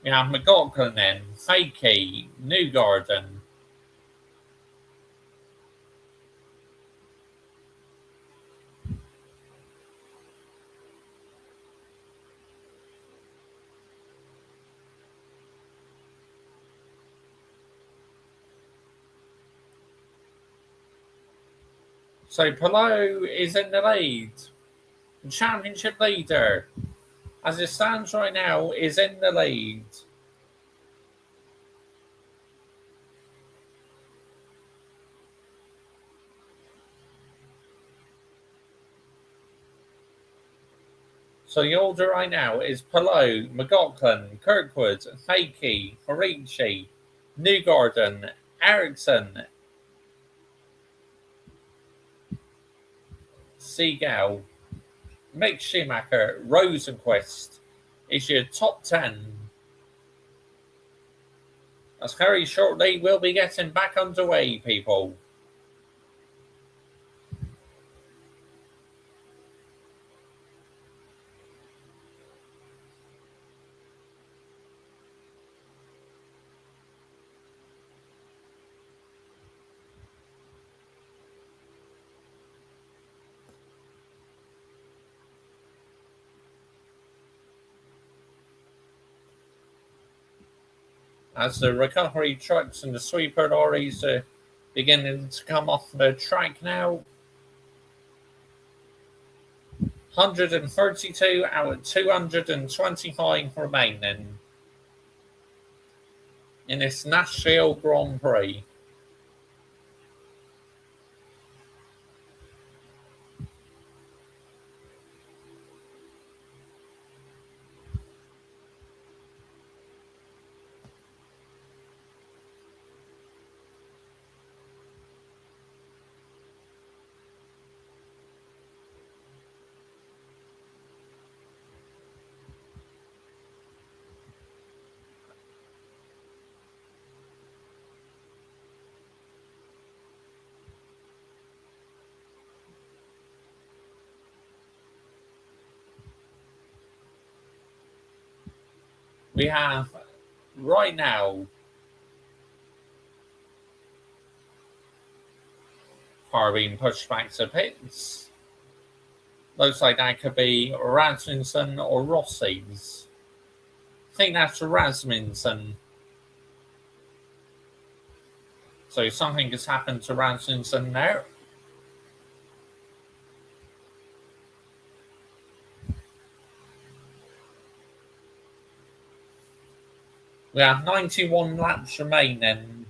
We have McLaughlin then, Fakey, Newgarden. So Palou is in the lead. The championship leader, as it stands right now, is in the lead. So the order right now is Palou, McLaughlin, Kirkwood, Fakey, Horichi, Newgarden, Ericsson, Seagal, Mick Schumacher, Rosenquist is your top 10. As very shortly we'll be getting back underway, people. As the recovery trucks and the sweeper lorries are beginning to come off the track now. 132 out of 225 remaining in this Nashville Grand Prix. We have right now car being pushed back to pits. Looks like that could be Rasmussen or Rossi's. I think that's Rasmussen. So something has happened to Rasmussen there. We have 91 laps remaining.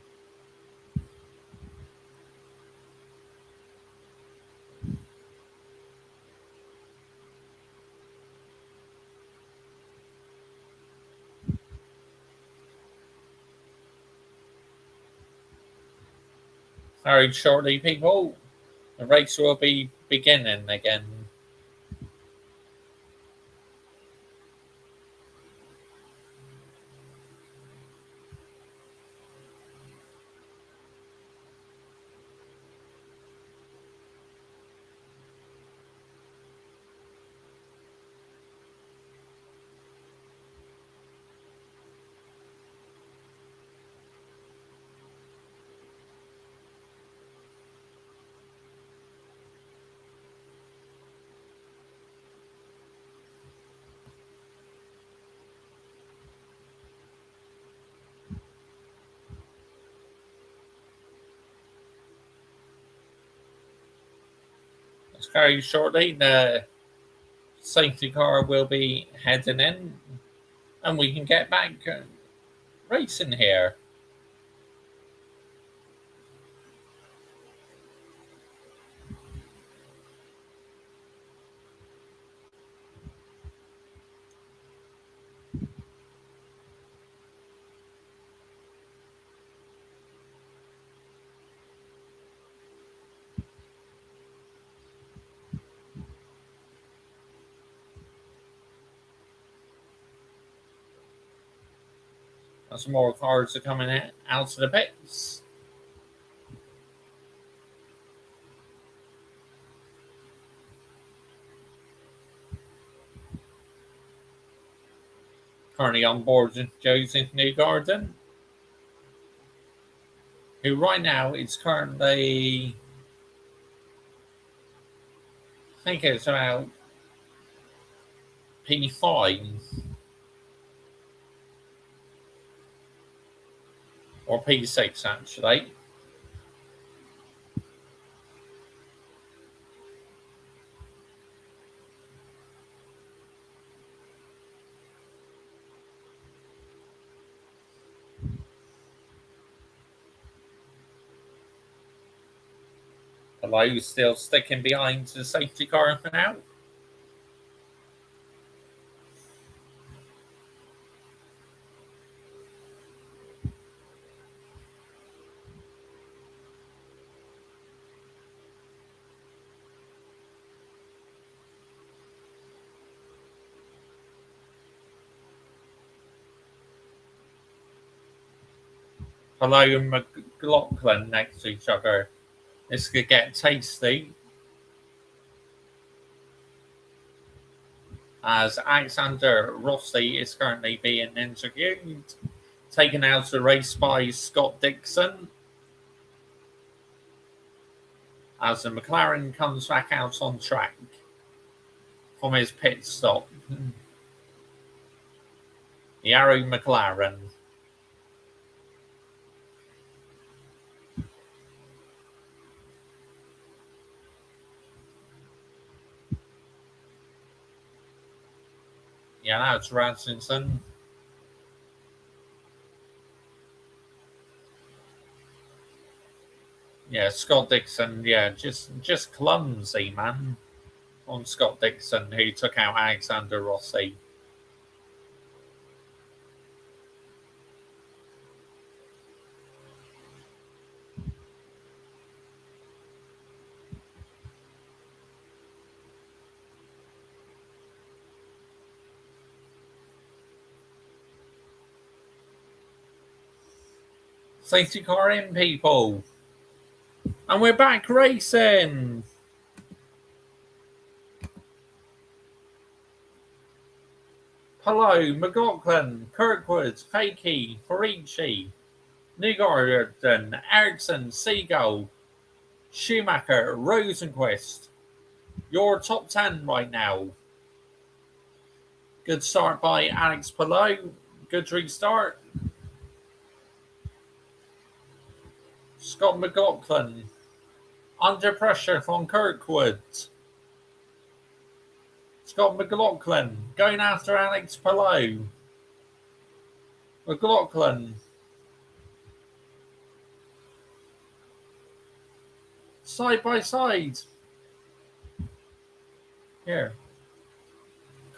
Very shortly, people. The race will be beginning again. Very shortly, the safety car will be heading in, and we can get back racing here. Some more cars are coming out to the pits. Currently on board Joseph Newgarden, who right now is currently, I think it's about P5 or P6 actually. Hello, still sticking behind the safety car for now. Hello and McLaughlin next to each other. This could get tasty. As Alexander Rossi is currently being interviewed, taken out of the race by Scott Dixon. As the McLaren comes back out on track from his pit stop. The Arrow McLaren. Yeah, that's Rasmussen. Yeah, Scott Dixon. Yeah, just clumsy, man. On Scott Dixon, who took out Alexander Rossi. Safety car in, people. And we're back racing. Hello, McLaughlin, Kirkwood, Fakey, Farici, Newgarden, Ericsson, Seagull, Schumacher, Rosenquist. Your top 10 right now. Good start by Alex Palou. Good restart. Scott McLaughlin. Under pressure from Kirkwood. Scott McLaughlin going after Alex Palou. McLaughlin. Side by side. Here.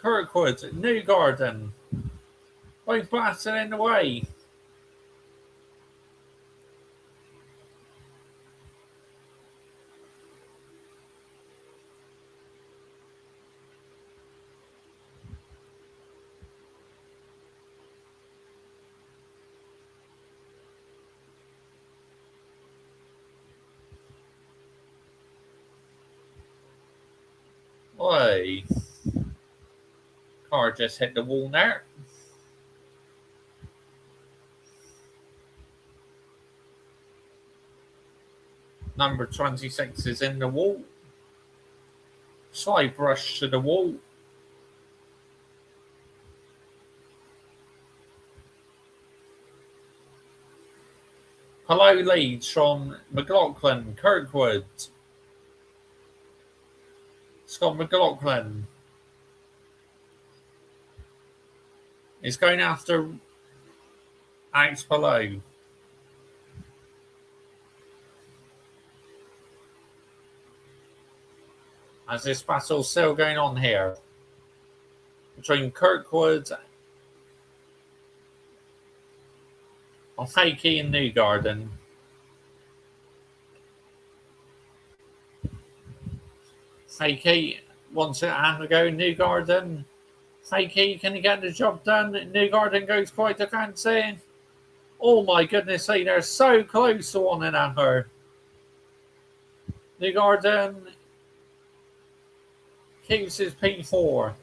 Kirkwood, Newgarden. Both blasting in the way. Oi. Car just hit the wall there. Number 26 is in the wall. Slight brush to the wall. Palou leads from McLaughlin, Kirkwood. Scott McLaughlin is going after Alex Palou. As this battle's still going on here between Kirkwood and Fakey and Newgarden. Fakey wants it to have a go. Newgarden. Fakey, can he get the job done? Newgarden goes quite a fancy. Oh my goodness, they're so close to one another. Newgarden keeps his P4.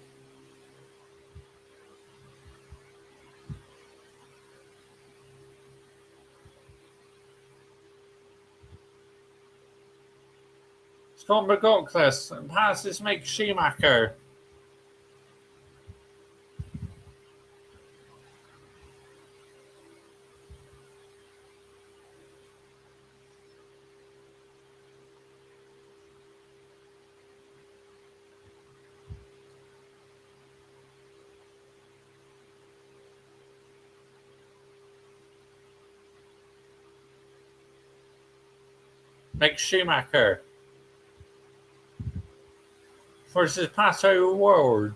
Scott McLaughlin passes Mick Schumacher. Mick Schumacher versus Pato Ward.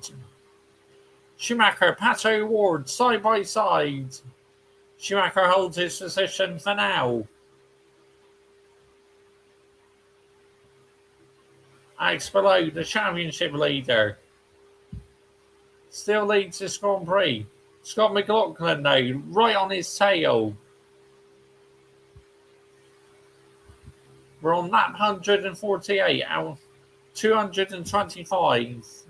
Schumacher, Pato Ward, side by side. Schumacher holds his position for now. Alex Palou, the championship leader, still leads this Grand Prix. Scott McLaughlin, though, right on his tail. We're on lap 148 out 225.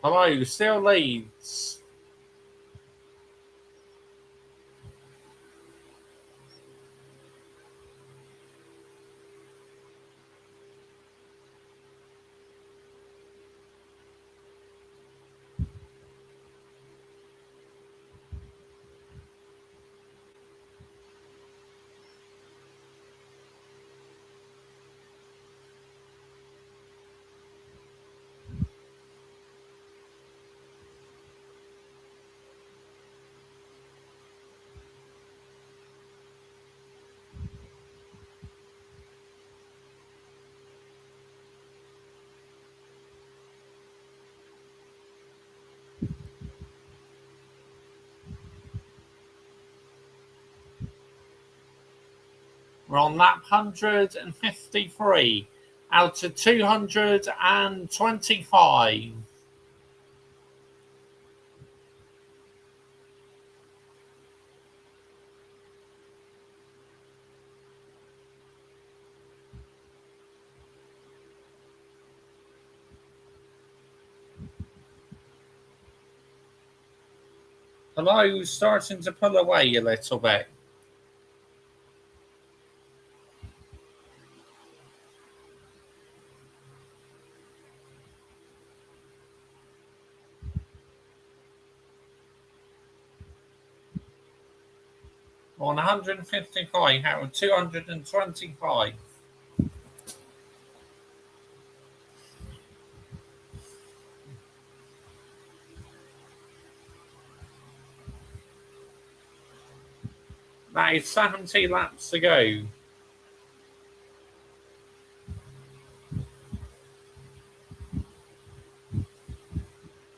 Hello, still leads. We're on lap 153 out of 225. Hello, starting to pull away a little bit. On 155 out of 225. That is 70 laps to go.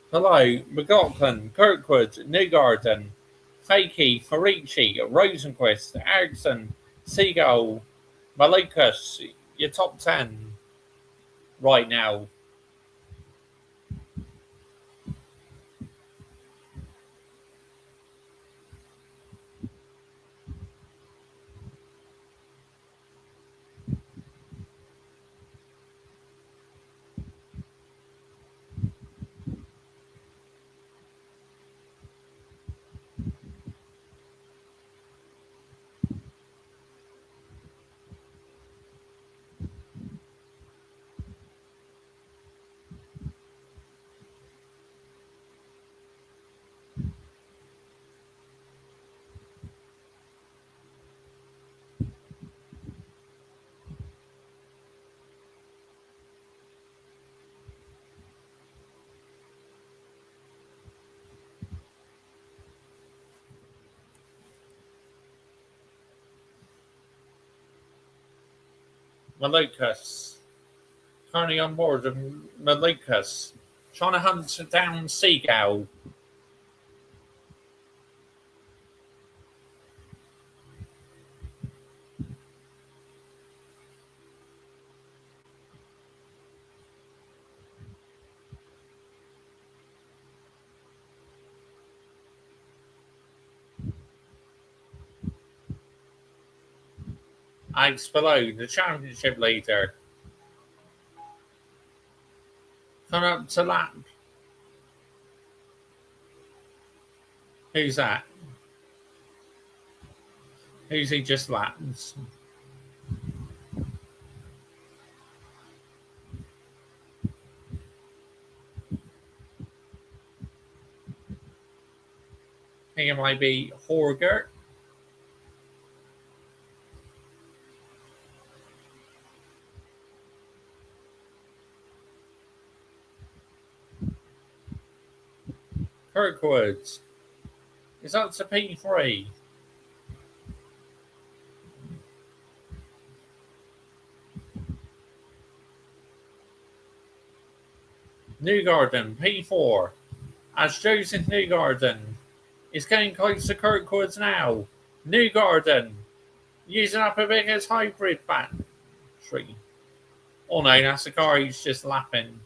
Hello, McLaughlin, Kirkwood, Newgarden, Fakey, Farici, Rosenquist, Ericsson, Seagull, Malukas, your top 10 right now. Malukas. Currently on board of Malukas. Trying to hunt down Seagull. Alex below, the championship leader. Coming up to lap. Who's that? Who's he just laps? I think it might be Horger. Kirkwood is up to P3. Newgarden, P4. As Joseph Newgarden is getting close to Kirkwood now. Newgarden using up a biggest hybrid battery. Oh no, that's the car he's just lapping.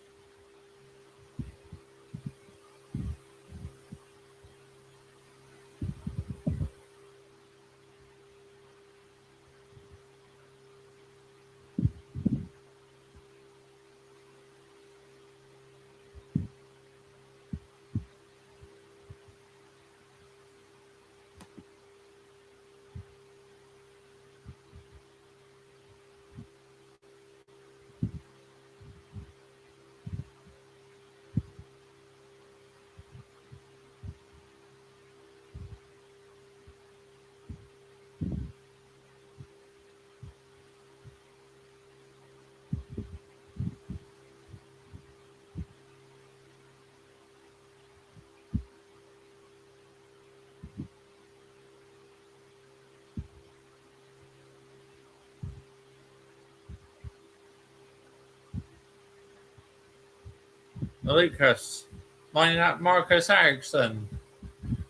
Lucas. Lining up Marcus Ericsson.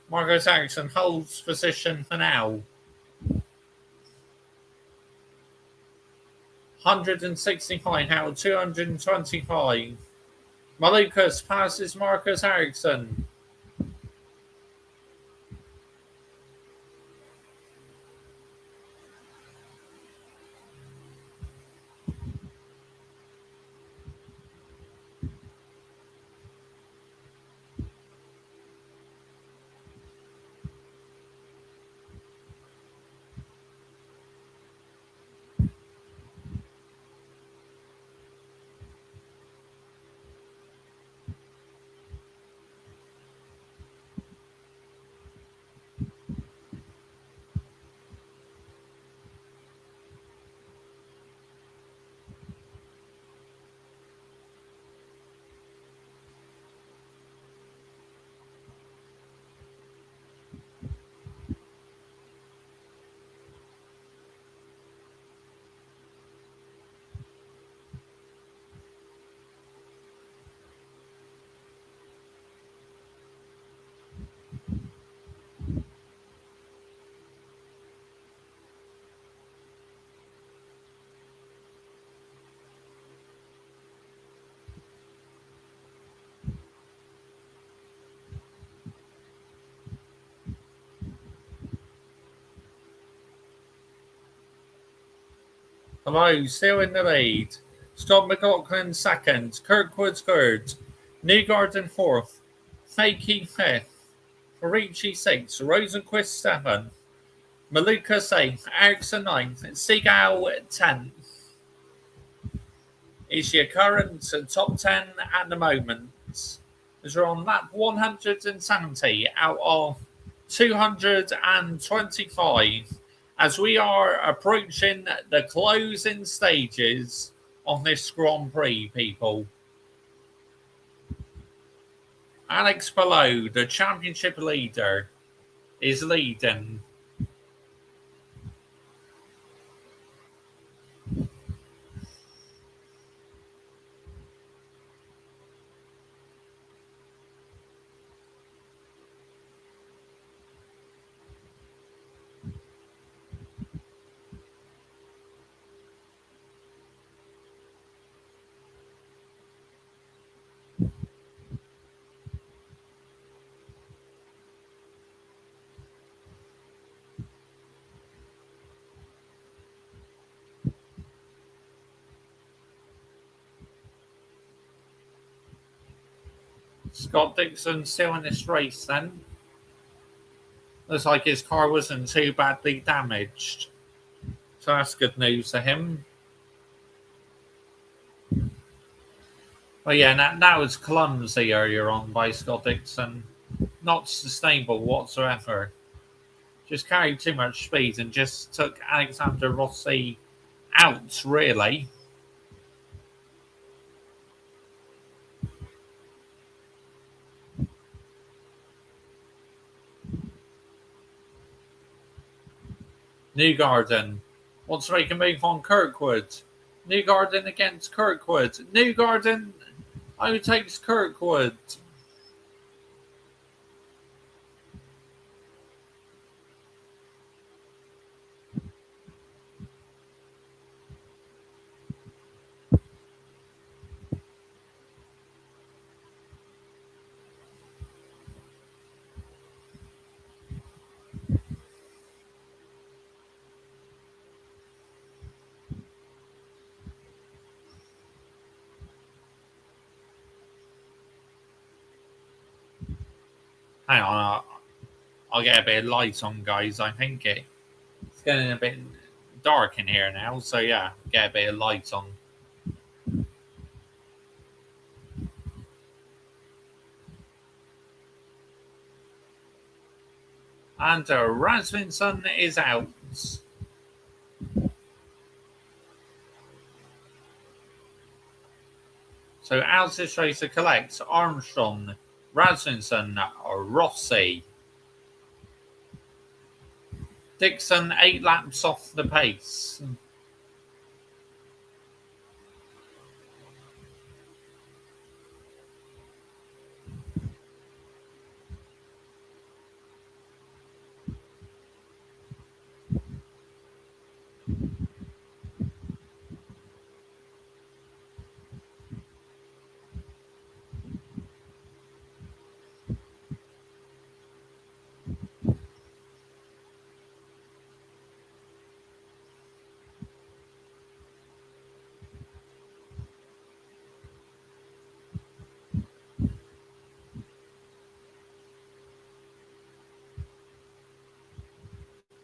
Marcus Ericsson holds position for now. 165 out of 225. Malukas passes Marcus Ericsson. Hello, still in the lead. Scott McLaughlin second. Kirkwood third. Newgarden fourth. Fakey fifth. Farici sixth. Rosenquist seventh. Malukas eighth. Ericsson ninth. Seagal 10th. Is your current top 10 at the moment. As we're on lap 170 out of 225 as we are approaching the closing stages of this Grand Prix, people. Alex Palou, the championship leader, is leading. Scott Dixon still in this race then. Looks like his car wasn't too badly damaged. So that's good news for him. Well, yeah, that was clumsy earlier on by Scott Dixon. Not sustainable whatsoever. Just carried too much speed and just took Alexander Rossi out, really. Newgarden wants to make a move on Kirkwood. Newgarden against Kirkwood. Newgarden overtakes Kirkwood. Hang on, I'll get a bit of light on, guys. I think it's getting a bit dark in here now, so yeah, get a bit of light on. And Rasmussen is out. So out this racer collects Armstrong, Rasmussen, Rossi. Dixon 8 laps off the pace.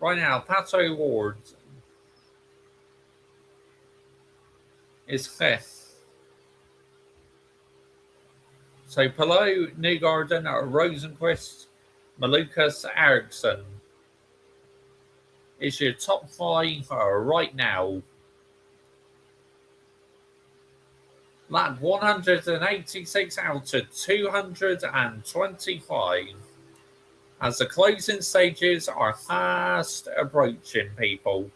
Right now, Pato Ward is fifth. So below Newgarden are Rosenquist, Malukas, Eriksson is your top five right now. Lap 186 out of 225 as the closing stages are fast approaching, people.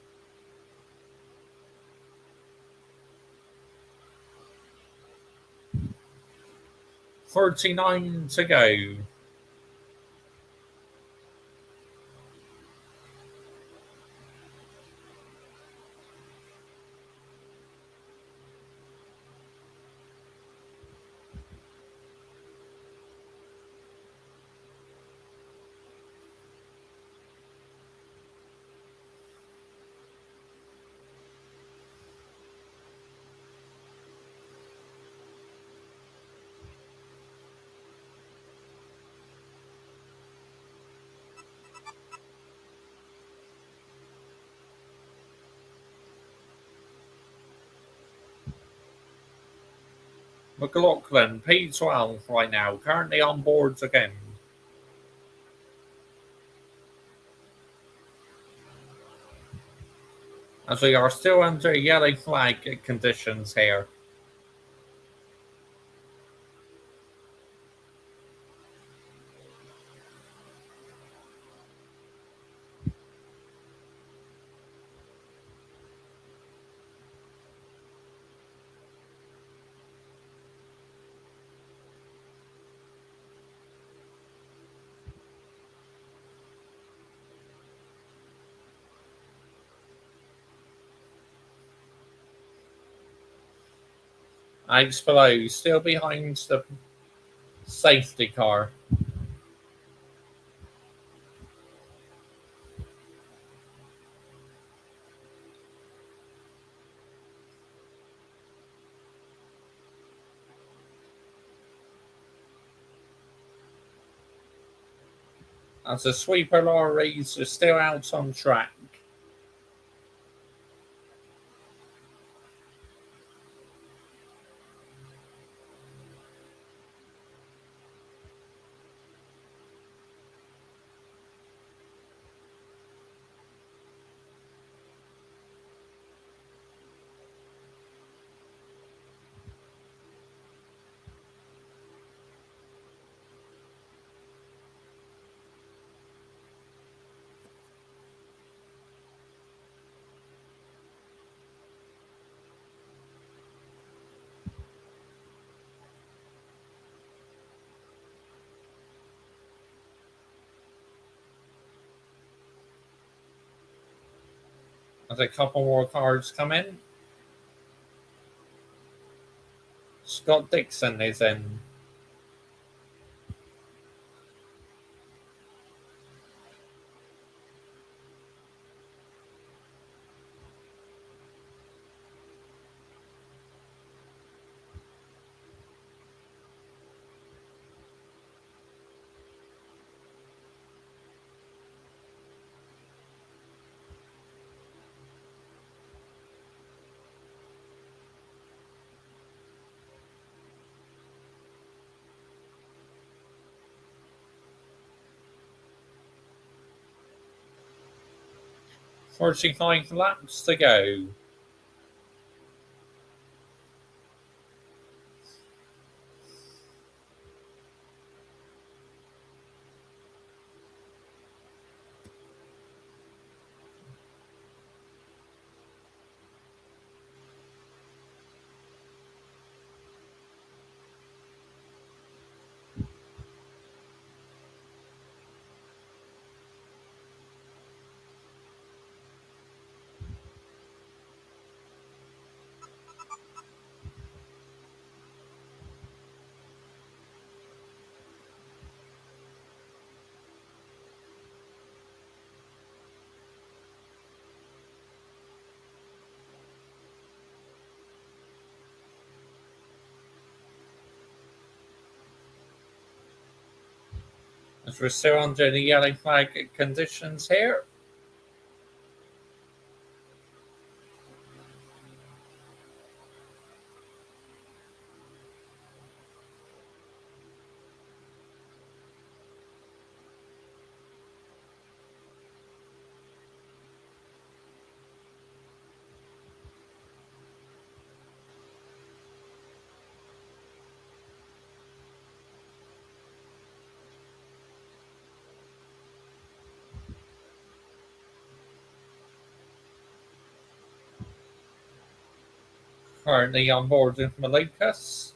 39 to go. McLaughlin, P12 right now, currently on boards again. As we are still under yellow flag conditions here. Alex below, still behind the safety car. As the sweeper lorries are still out on track. As a couple more cars come in. Scott Dixon is in. Forty-five laps to go. As we're still under the yellow flag conditions here. Currently on board with Malukas.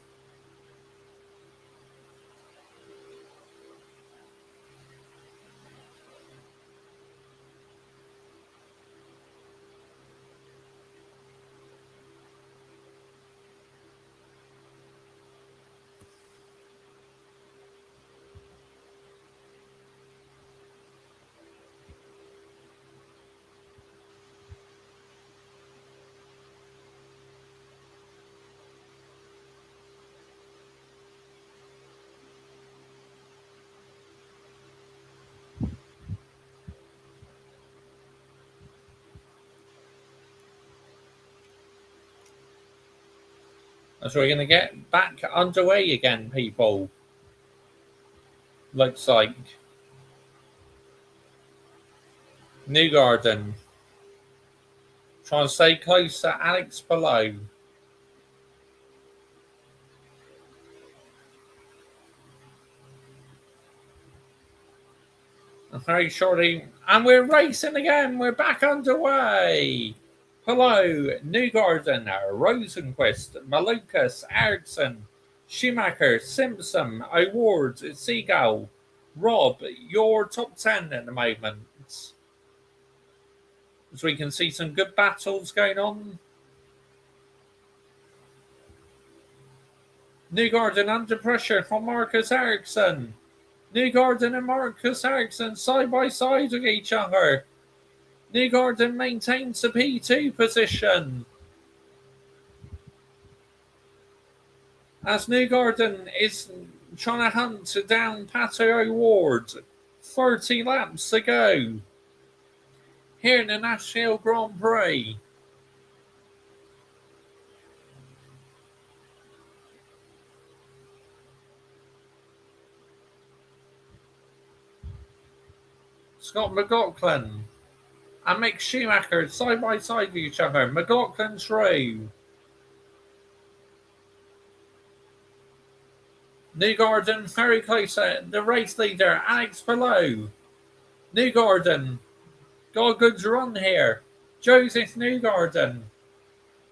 So we're going to get back underway again, people. Looks like Newgarden trying to stay close to Alex below. Very shortly, and we're racing again. We're back underway. Hello, Newgarden, Rosenquist, Malukas, Eriksson, Schumacher, Simpson, Awards, Seagull, Rob, your top 10 at the moment. As we can see some good battles going on. Newgarden under pressure from Marcus Ericsson. Newgarden and Marcus Ericsson side by side with each other. Newgarden maintains the P2 position. As Newgarden is trying to hunt down Pato O'Ward. 30 laps to go. Here in the Nashville Grand Prix. Scott McLaughlin and Mick Schumacher side by side with each other. McLaughlin through. Newgarden very close. The race leader, Alex below. Newgarden got a good run here. Joseph Newgarden.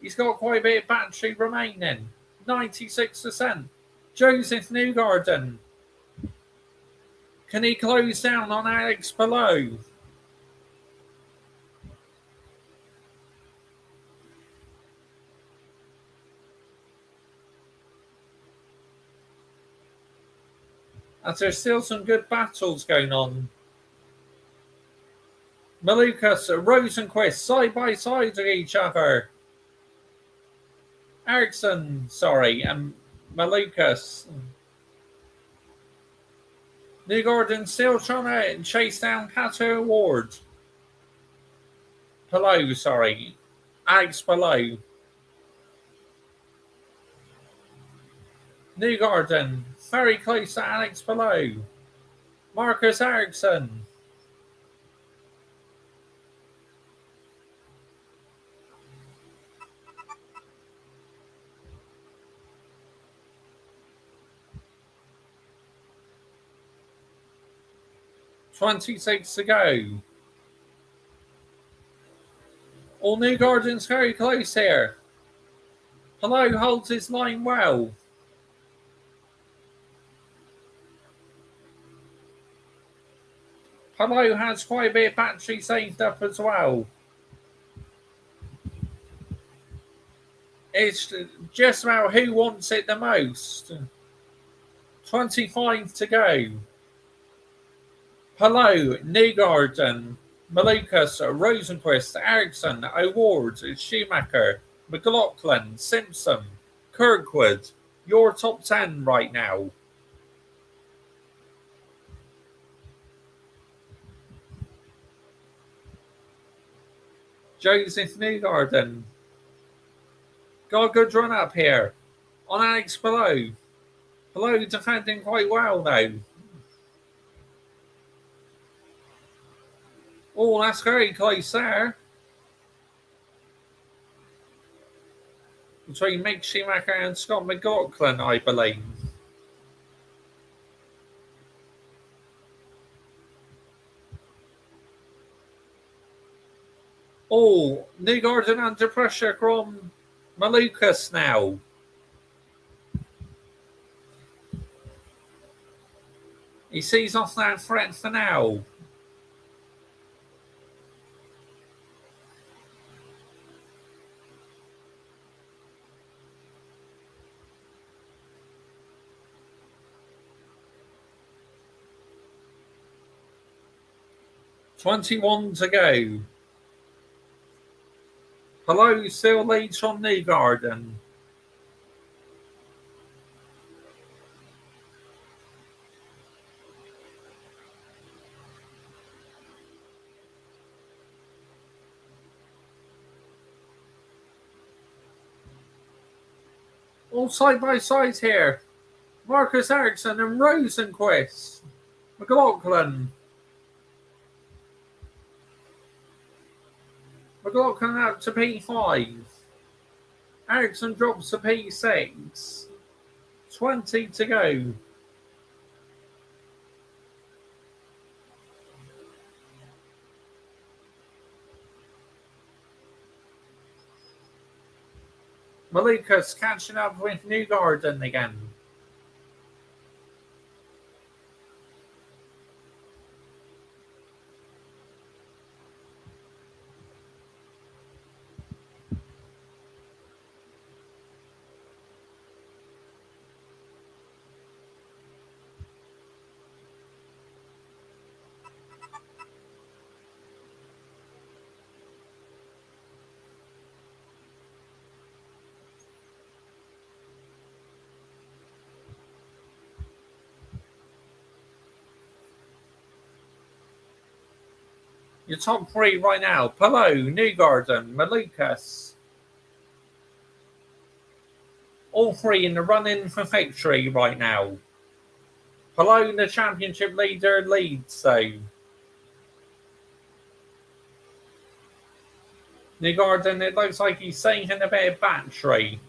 He's got quite a bit of battery remaining. 96%. Joseph Newgarden. Can he close down on Alex below? As there's still some good battles going on. Malukas, Rosenquist, side by side with each other. Ericsson, and Malukas. Newgarden still trying to chase down Pato O'Ward. Alex below. Newgarden, very close to Alex below. Marcus Ericsson. .26 to go. All Newgarden's very close here. Hello holds his line well. Hello has quite a bit of battery saved up as well. It's just about who wants it the most. 25 to go. Hello, Newgarden, Malukas, Rosenquist, Ericsson, O'Ward, Schumacher, McLaughlin, Simpson, Kirkwood. Your top 10 right now. Joseph Newgarden. Got a good run up here. On Alex below. Below defending quite well though. Oh, that's very close there. Between Mick Schumacher and Scott McLaughlin, I believe. Oh, Newgarden under pressure from Malukas now. He sees off that threat for now. $21 to go. Hello still leads from Newgarden. All side by side here. Marcus Ericsson and Rosenquist. McLaughlin. McLaughlin out to P5. Ericsson drops to P6. 20 to go. Malukas catching up with Newgarden again. Your top three right now. Pelot, Newgarden, Malukas. All three in the run-in for victory right now. Pelot, the championship leader, leads though. Newgarden, it looks like he's saving a bit of battery.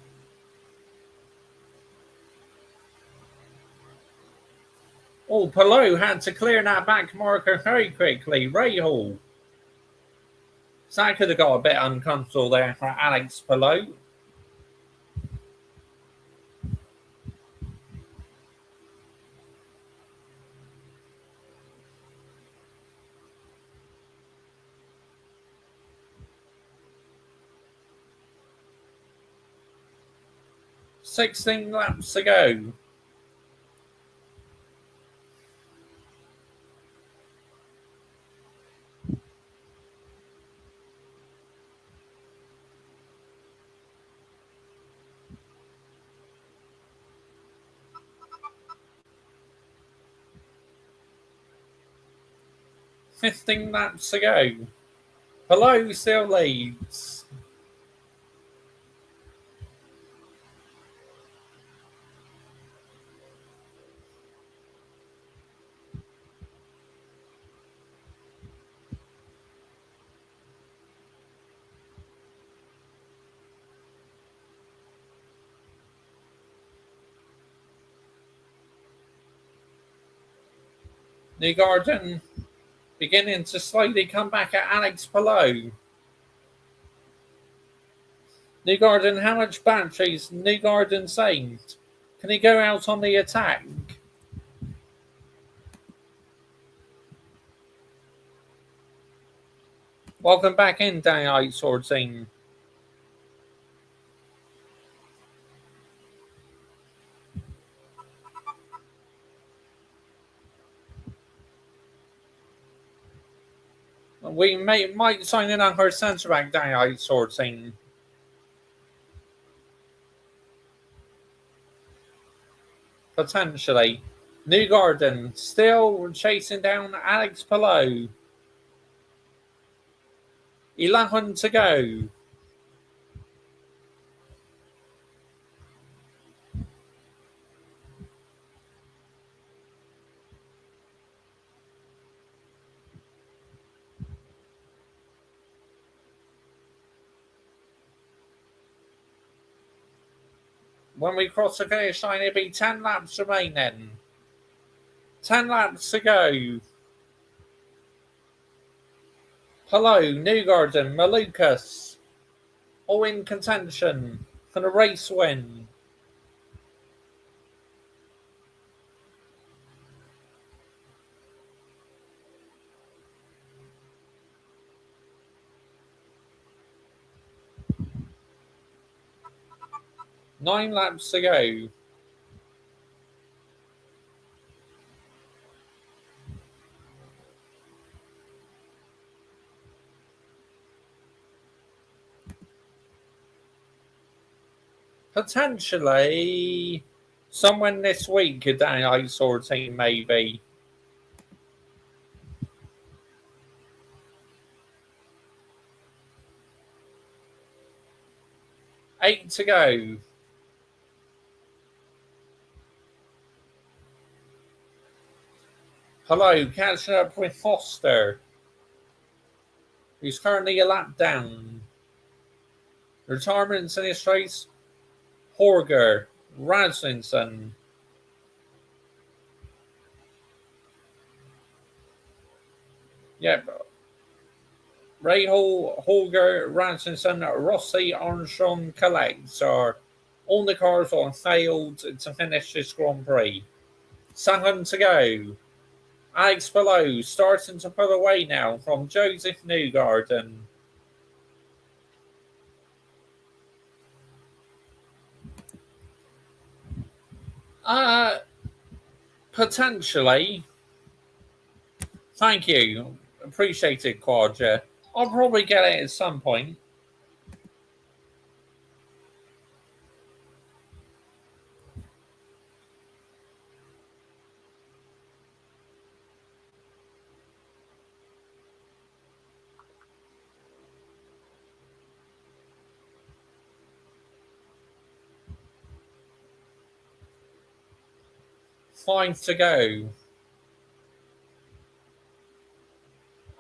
Oh, Pelot had to clear that back marker very quickly. Rahal. So that could have got a bit uncomfortable there for Alex Pelot. $16 laps to go. $15 laps to go. Pelot still leads. Newgarden beginning to slowly come back at Alex Pelot. Newgarden, how much batteries Newgarden saved? Can he go out on the attack? Welcome back in, Danny Sword Team. We might sign in on her centre back, Danny Sword Team. Potentially. Newgarden still chasing down Alex Pelot. 11 to go. When we cross the finish line, it'll be 10 laps remaining. 10 laps to go. Pelot, Newgarden, Malukas, all in contention. for the race win. Nine laps to go. Potentially someone this week could down sorting maybe. 8 to go. Hello, catching up with Foster, who's currently a lap down. Retirements in his race, Horger, Rasmussen. Yep. Rahal, Holger, Rasmussen, Rossi, Armstrong, Collects are all the cars on failed to finish this Grand Prix. 7 to go. Alex Below starting to pull away now from Joseph Newgarden. Potentially. Thank you. Appreciate it, Quadra. I'll probably get it at some point. Five to go.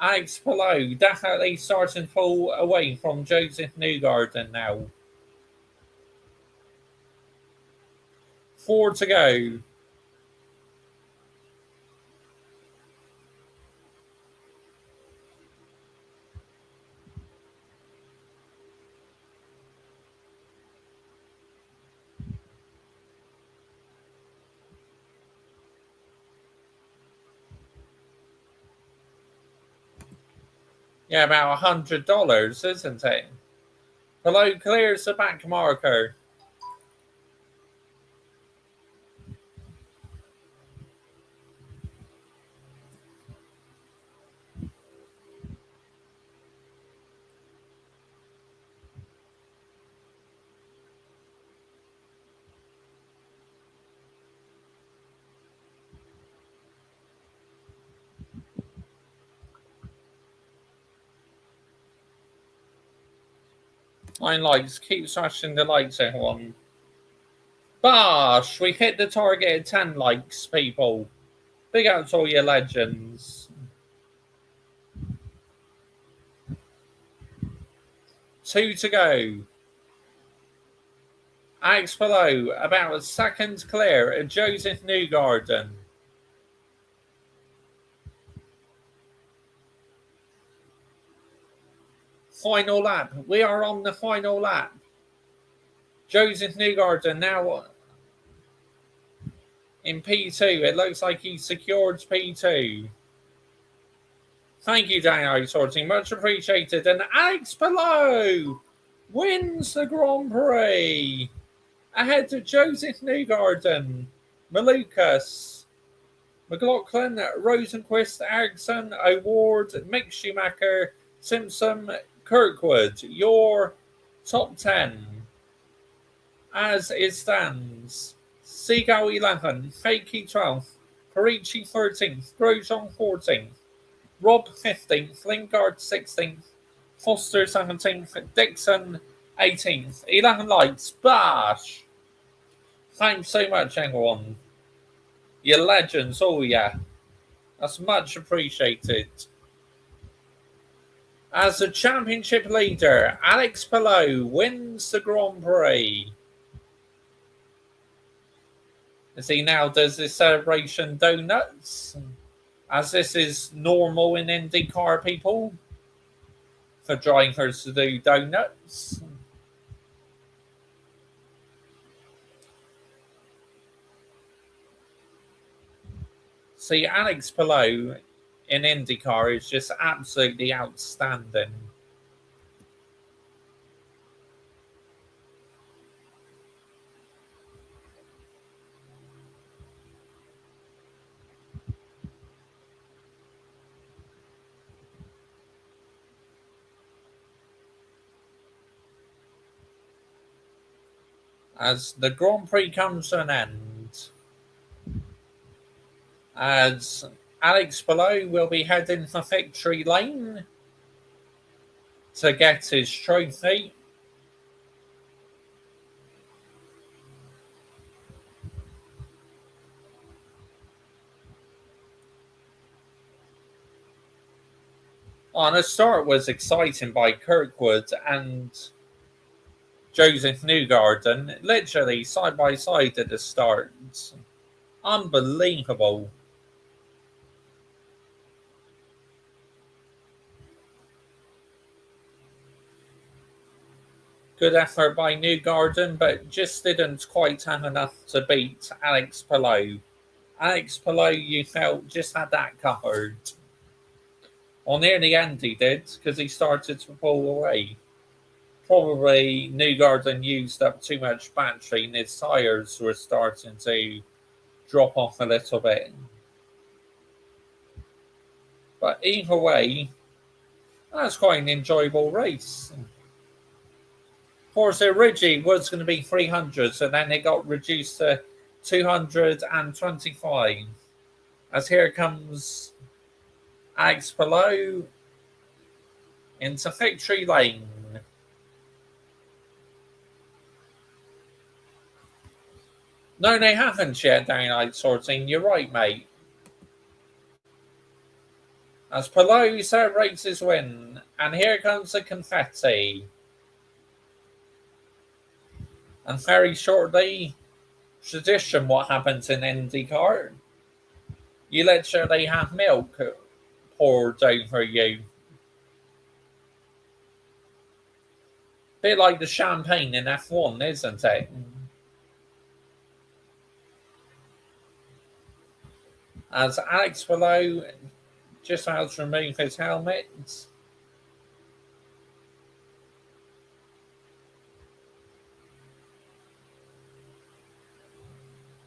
Alex Below definitely starting to pull away from Joseph Newgarden now. 4 to go. Yeah, about $100, isn't it? Below clears the back marker. Nine lights. Keep smashing the lights, everyone. Bosh! We hit the target at 10 likes, people. Big out to all your legends. 2 to go. Alex Below about a second clear of Joseph Newgarden. Final lap. We are on the final lap. Joseph Newgarden now in P2. It looks like he secured P2. Thank you, Daniel Sorting. Much appreciated. And Alex Below wins the Grand Prix ahead of Joseph Newgarden, Malukas, McLaughlin, Rosenquist, Eriksson, Award, Mick Schumacher, Simpson, Kirkwood. Your top 10 as it stands: Seagull 11th, Fakey 12th, Perici 13th, Grosjean 14th, Rob 15th, Lingard 16th, Foster 17th, Dixon 18th. 11 lights. Bash! Thanks so much, everyone. You're legends, oh yeah. That's much appreciated. As the championship leader, Alex Below wins the Grand Prix. As he now does his celebration donuts, as this is normal in IndyCar, people, for drivers to do donuts. See, Alex Palou in IndyCar is just absolutely outstanding. As the Grand Prix comes to an end, as Alex Palou will be heading for victory lane to get his trophy. On the start was exciting by Kirkwood and Joseph Newgarden, literally side by side at the start. Unbelievable. Good effort by Newgarden, but just didn't quite have enough to beat Alex Palou. Alex Palou, you felt, just had that covered. Well, near the end he did, because he started to pull away. Probably Newgarden used up too much battery and his tyres were starting to drop off a little bit. But either way, that's quite an enjoyable race. Of course, originally was going to be 300, so then it got reduced to 225. As here comes Alex Palou into victory lane. No, they haven't yet, Daylight Sorting. You're right, mate. As Palou celebrates his win, and here comes the confetti. And very shortly, tradition what happens in IndyCar. You literally have milk poured over you. Bit like the champagne in F1, isn't it? As Alex Palou just about to remove his helmet.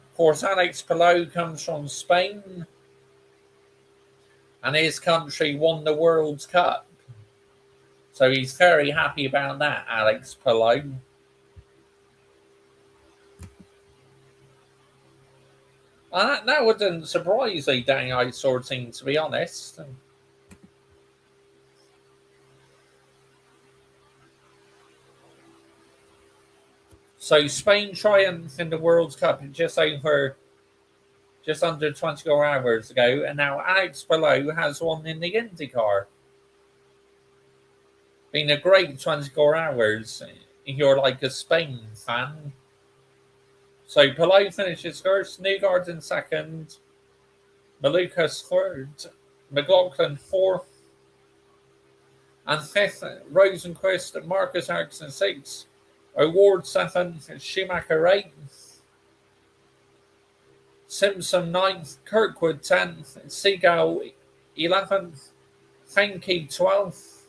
Of course, Alex Palou comes from Spain, and his country won the World Cup. So he's very happy about that, Alex Palou. That wouldn't surprise me, Daylight Sorting, to be honest. So Spain triumphed in the World Cup just under 24 hours ago, and now Alex Palou has won in the IndyCar. Been a great 24 hours if you're like a Spain fan. So Palou finishes first, Newgarden second, Malukas third, McLaughlin fourth, and fifth, Rosenquist, Marcus Ericsson sixth, O'Ward seventh, Schumacher eighth, Simpson ninth, Kirkwood 10th, Seagal 11th, Fenke 12th,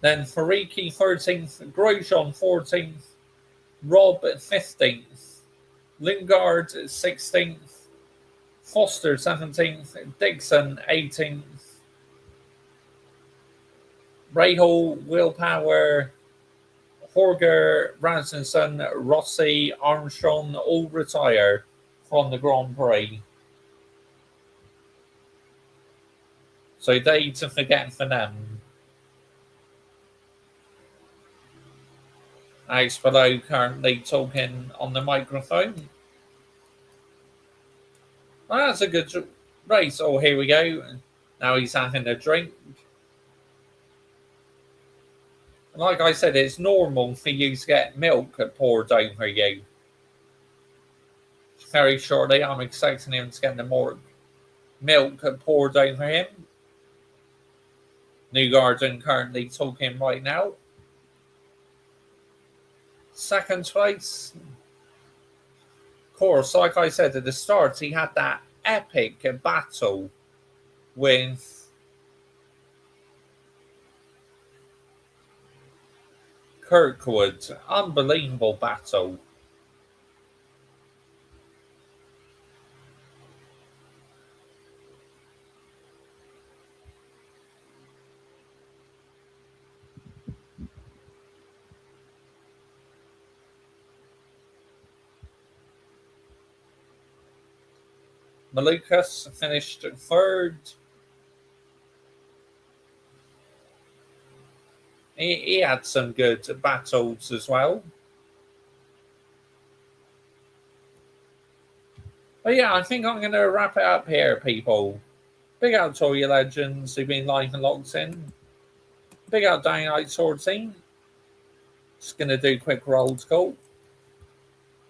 then Fariki 13th, Grosjean 14th, Robb 15th, Lingard 16th, Foster 17th, Dixon 18th, Rahal, Willpower, Horger, Rasmussen, Rossi, Armstrong all retire from the Grand Prix. So they to forget for them. Alex Palou currently talking on the microphone. Well, that's a good race. Oh, here we go. Now he's having a drink. Like I said, it's normal for you to get milk poured over you. Very shortly, I'm expecting him to get the more milk poured over him. Newgarden currently talking right now. Second place. Of course, like I said at the start, he had that epic battle with Kirkwood. Unbelievable battle. Malukas finished third. He had some good battles as well. But yeah, I think I'm going to wrap it up here, people. Big out to all your legends who've been live and locked in. Big out Dynamite Sword Team. Just going to do quick roll call.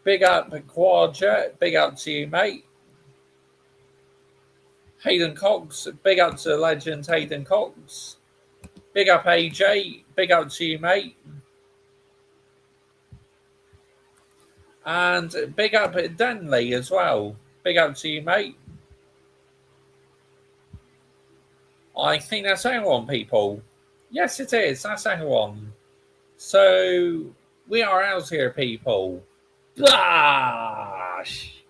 Big up Quadra. Big up to you, mate. Hayden Cox. Big up to the legend Hayden Cox. Big up AJ. Big up to you, mate. And big up Denley as well. Big up to you, mate. I think that's everyone, people. Yes, it is. That's everyone. So we are out here, people. Gosh.